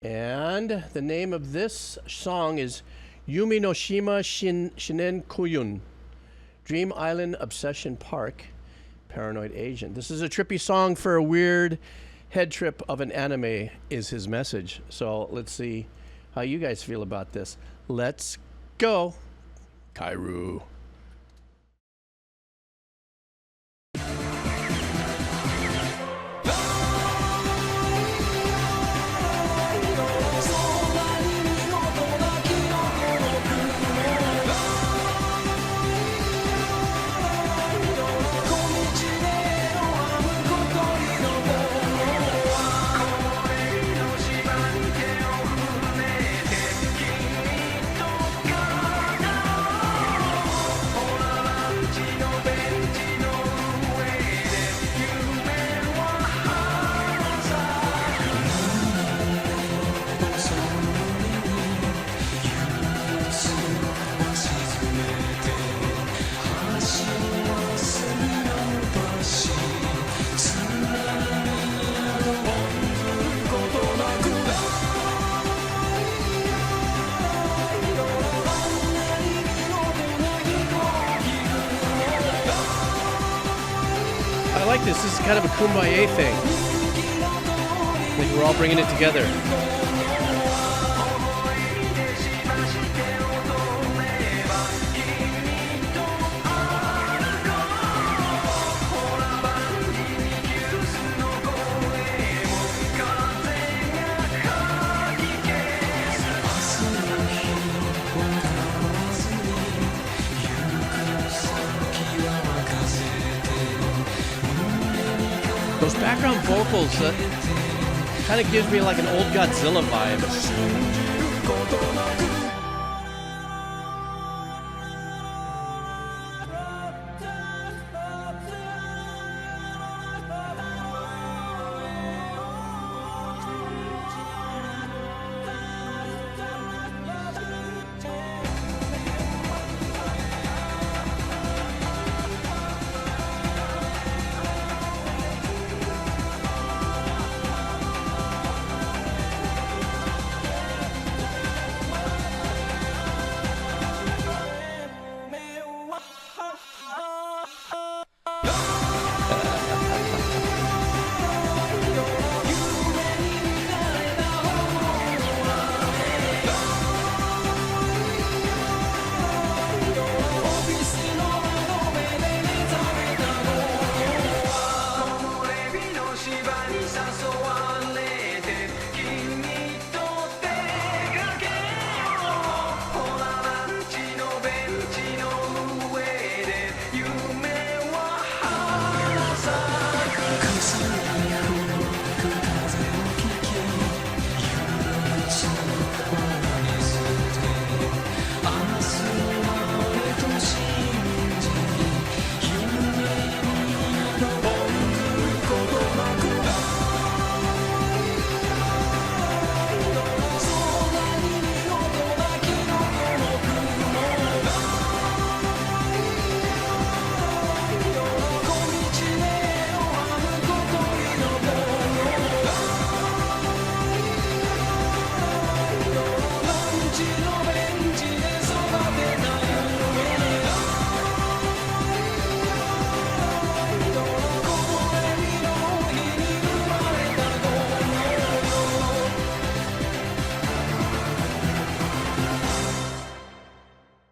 And the name of this song is Yumi no Shima Shinen Kuyun, Dream Island Obsession Park, Paranoid Agent. This is a trippy song for a weird head trip of an anime, is his message. So let's see how you guys feel about this. Let's go. Kairu. I like this. This is kind of a kumbaya thing. Like we're all bringing it together. Those background vocals, kind of gives me like an old Godzilla vibe.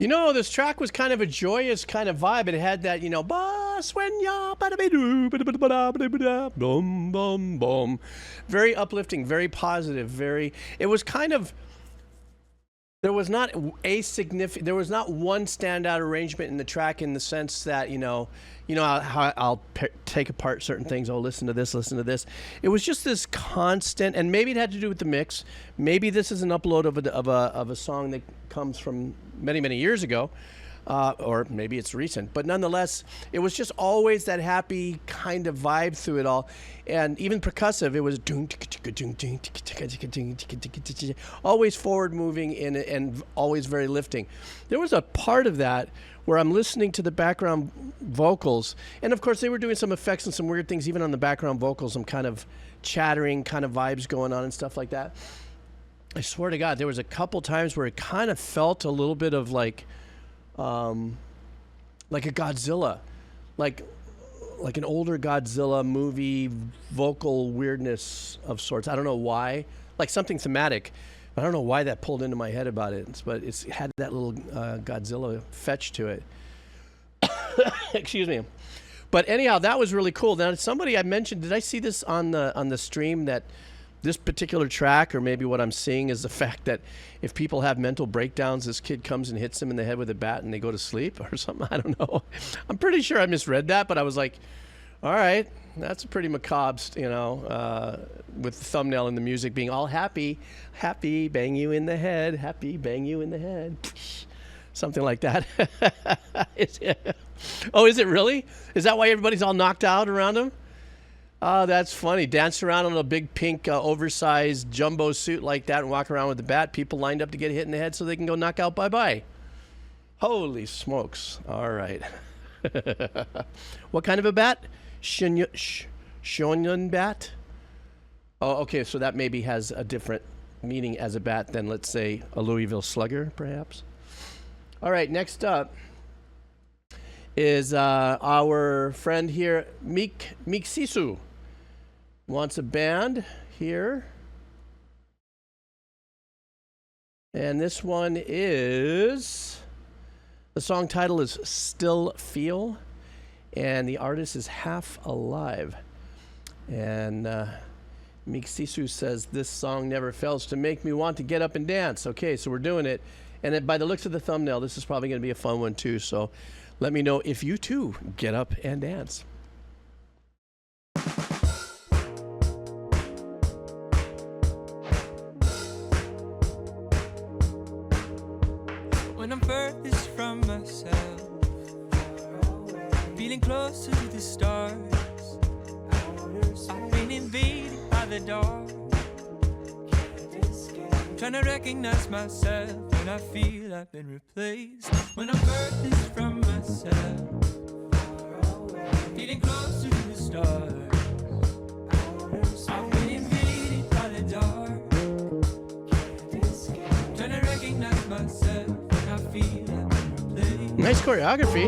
You know, this track was kind of a joyous kind of vibe. It had that, you know, boom, boom, boom. Very uplifting, very positive, very. It was kind of. There was not one standout arrangement in the track in the sense that, you know how I'll take apart certain things. Oh, listen to this, listen to this. It was just this constant, and maybe it had to do with the mix. Maybe this is an upload of a song that comes from many, many years ago, or maybe it's recent. But nonetheless, it was just always that happy kind of vibe through it all, and even percussive. It was always forward moving and always very lifting. There was a part of that where I'm listening to the background vocals, and of course they were doing some effects and some weird things even on the background vocals. I'm kind of chattering kind of vibes going on and stuff like that. I swear to God, there was a couple times where it kind of felt a little bit of like a Godzilla, like an older Godzilla movie vocal weirdness of sorts. I don't know why, like something thematic. I don't know why that pulled into my head about it, but it had that little Godzilla fetch to it. Excuse me. But anyhow, that was really cool. Now, somebody I mentioned, did I see this on the stream, that this particular track, or maybe what I'm seeing is the fact that if people have mental breakdowns, this kid comes and hits them in the head with a bat and they go to sleep or something? I don't know. I'm pretty sure I misread that, but I was like, all right, that's a pretty macabre, with the thumbnail and the music being all happy, bang you in the head, happy, bang you in the head. Something like that. Oh, is it really? Is that why everybody's all knocked out around him? Oh, that's funny. Dance around in a big pink oversized jumbo suit like that and walk around with the bat. People lined up to get hit in the head so they can go knock out bye-bye. Holy smokes. All right. What kind of a bat? Shonen bat? Oh, okay, so that maybe has a different meaning as a bat than, let's say, a Louisville Slugger, perhaps. All right, next up is our friend here, Meek Sisu. Wants a band here. And this one is, the song title is Still Feel, and the artist is Half Alive. And Meek Sisu says, this song never fails to make me want to get up and dance. Okay, so we're doing it. And by the looks of the thumbnail, this is probably going to be a fun one too. So let me know if you too get up and dance. When I'm furthest from myself, feeling closer to the stars, I've been invaded by the dark, trying to recognize myself, and I feel I've been replaced. When I'm furthest from myself, feeling closer to the stars, I've been invaded by the dark, trying to recognize myself, and I feel I've been replaced. Nice choreography,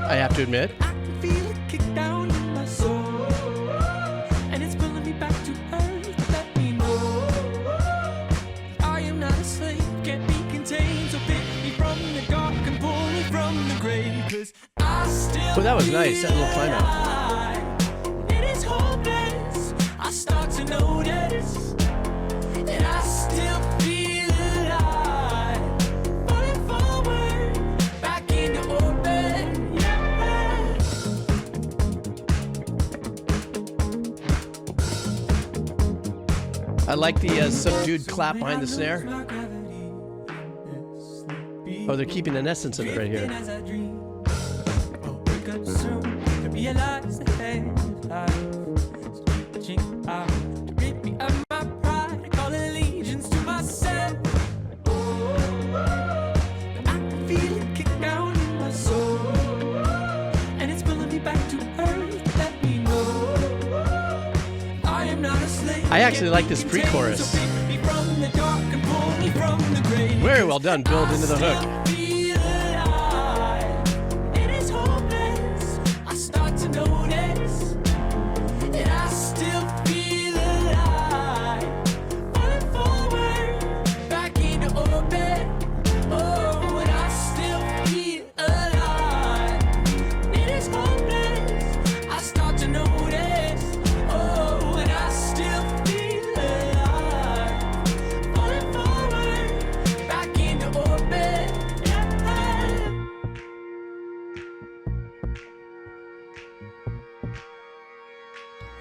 I have to admit. I can feel it kick down in my soul, and it's pulling me back to earth. Let me know I am not a slave, can't be contained. So pick me from the dark and pull me from the grave, 'cause I still Oh, that was nice, that little climb out. It is hopeless. I start to notice that I still feel alive, falling forward, back into orbit. Yeah. I like the subdued clap behind the snare. Oh, they're keeping an essence of it right here. As I dream, I'll wake up soon to realize the head of life is reaching out to rid me of my pride. I call allegiance to myself. But I can feel it kick down in my soul, and it's pulling me back to earth. Let me know I am not a slave. I actually like this pre-chorus. So pick me from the dark and pull me from the grave. Very well done, build into the hook. Feel alive. It is hopeless. I start to notice that I still feel alive. Falling forward, back into orbit. Oh, and I still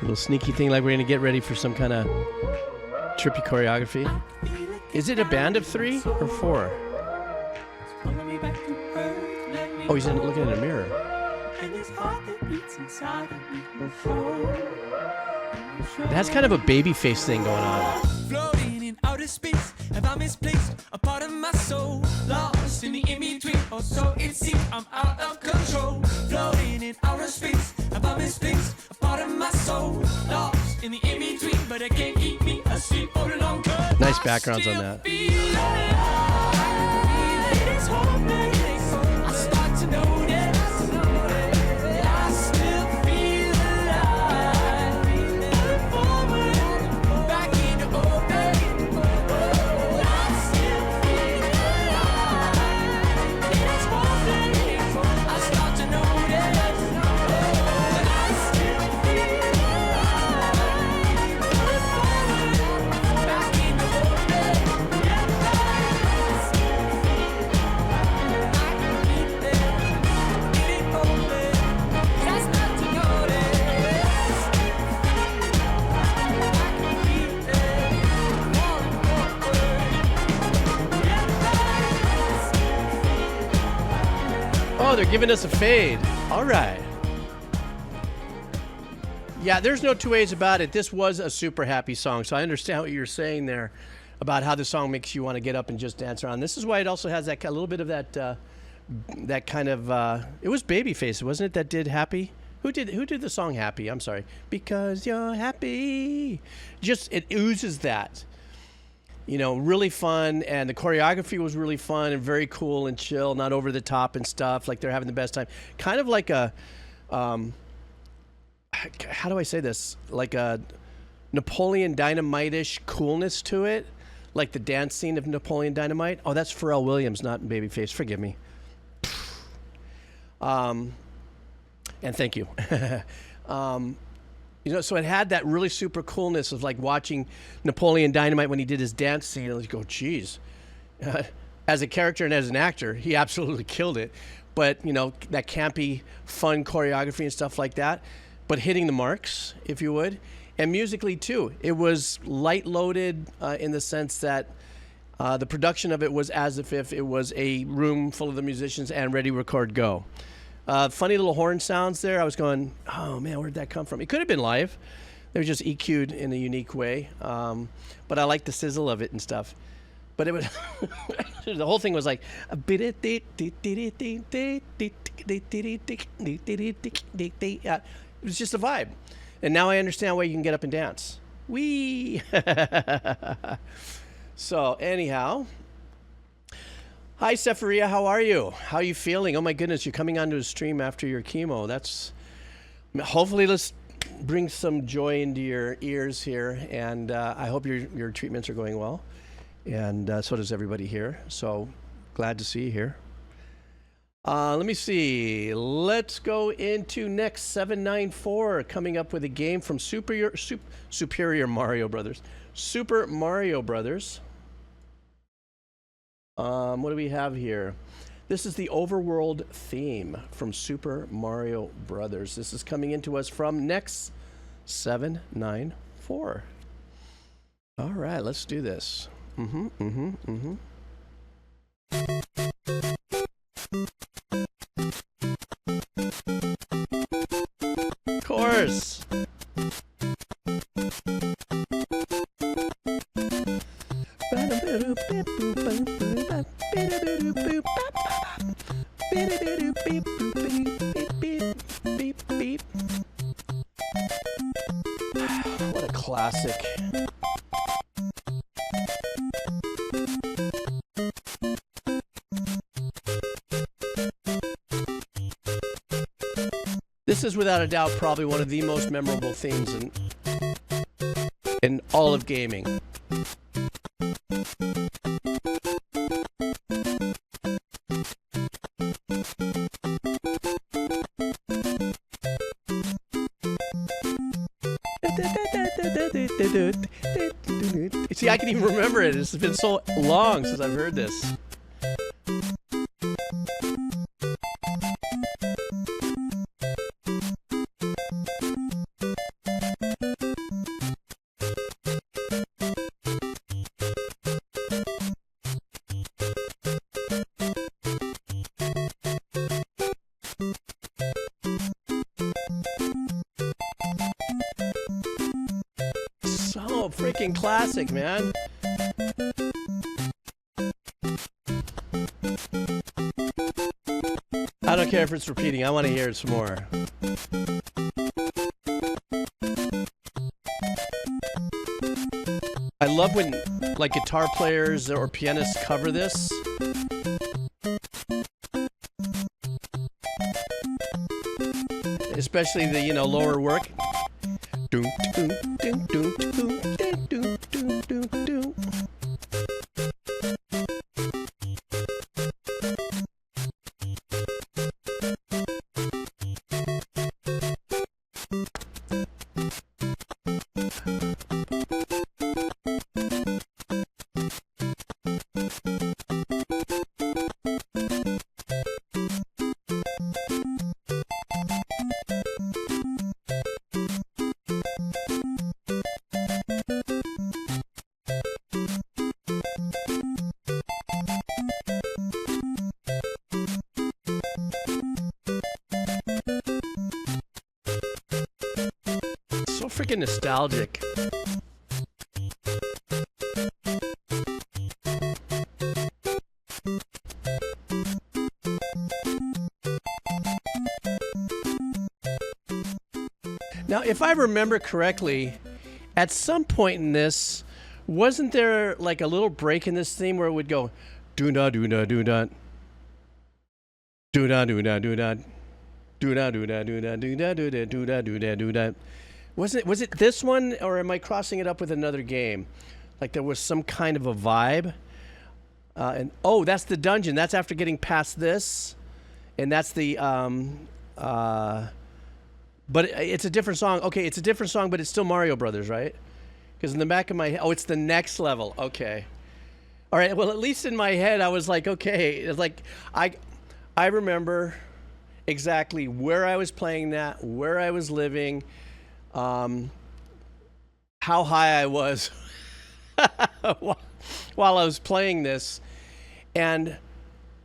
little sneaky thing like we're going to get ready for some kind of trippy choreography. Is it a band of 3 or 4? Oh, he's looking in a mirror. It has kind of a baby face thing going on. Floating in outer space, have I misplaced a part of my soul? Lost in the in-between, or so it seems I'm out of control. Floating in outer space, have I misplaced a part of my soul? Lost in the in-between, but I can't keep me asleep for the long term. Nice backgrounds on that. I start to notice that I still feel alive. Moving forward, back into open. I still feel alive. It is hoping. I start to notice that I still feel alive. Moving forward, back into open. Yeah, I still Oh, they're giving us a fade. All right. Yeah, there's no two ways about it. This was a super happy song, so I understand what you're saying there about how the song makes you want to get up and just dance around. This is why it also has that a little bit of that kind of it was Babyface, wasn't it, that did Happy? Who did the song Happy? I'm sorry. Because you're happy. Just it oozes that. You know, really fun, and the choreography was really fun and very cool and chill, not over the top and stuff. Like they're having the best time. Kind of like a how do I say this? Like a Napoleon Dynamite-ish coolness to it. Like the dance scene of Napoleon Dynamite. Oh, that's Pharrell Williams, not Babyface. Forgive me. And thank you. You know, so it had that really super coolness of like watching Napoleon Dynamite when he did his dance scene. And you go, geez. As a character and as an actor, he absolutely killed it. But, you know, that campy, fun choreography and stuff like that. But hitting the marks, if you would. And musically, too. It was light-loaded in the sense that the production of it was as if it was a room full of the musicians and ready, record, go. Funny little horn sounds there. I was going, oh, man, where'd that come from? It could have been live. They were just EQ'd in a unique way. But I like the sizzle of it and stuff. But it was the whole thing was like it was just a vibe. And now I understand why you can get up and dance. Wee. So anyhow, hi Sepharia, how are you? How are you feeling? Oh my goodness, you're coming onto a stream after your chemo. That's hopefully let's bring some joy into your ears here, and I hope your treatments are going well. And so does everybody here. So glad to see you here. Let me see. Let's go into next 794, coming up with a game from Superior Mario Brothers. Super Mario Brothers. What do we have here? This is the Overworld theme from Super Mario Brothers. This is coming into us from next 794. All right, let's do this. Of course. What a classic. This is without a doubt probably one of the most memorable themes in all of gaming. See, I can even remember it. It's been so long since I've heard this. freaking classic, man. I don't care if it's repeating. I want to hear it some more. I love when like guitar players or pianists cover this. Especially the, you know, lower work. Doom, doom, doom, doom, doom, doom, doom, doom, doom. So freaking nostalgic. Now, if I remember correctly, at some point in this, wasn't there like a little break in this theme where it would go do da do da do da do da do da do da do da do da do da do da do da do da do da do da. Was it this one, or am I crossing it up with another game? Like there was some kind of a vibe. And oh, that's the dungeon. That's after getting past this, and that's the but it's a different song. Okay, it's a different song, but it's still Mario Brothers, right? Because in the back of my head, oh, it's the next level. Okay. All right. Well, at least in my head, I was like, okay. It's like I remember exactly where I was playing that, where I was living, how high I was while I was playing this, and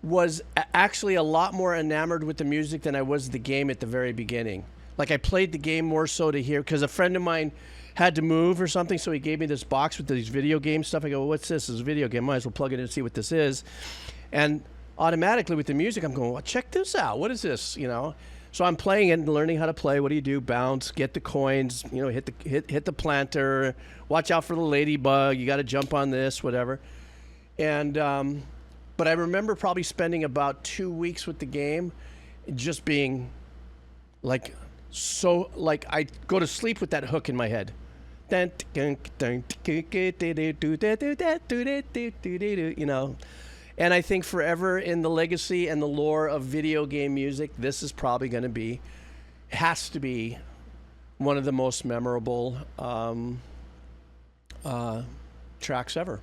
was actually a lot more enamored with the music than I was the game at the very beginning. Like I played the game more so to hear, because a friend of mine had to move or something, so he gave me this box with these video game stuff. I go, well, what's this? It's a video game. Might as well plug it in and see what this is. And automatically with the music, I'm going, well, check this out. What is this? You know? So I'm playing it and learning how to play. What do? Bounce, get the coins, you know, hit the planter, watch out for the ladybug. You got to jump on this, whatever. And but I remember probably spending about 2 weeks with the game, just being like, so like I go to sleep with that hook in my head. You know, and I think forever in the legacy and the lore of video game music, this is probably going to be, has to be, one of the most memorable tracks ever.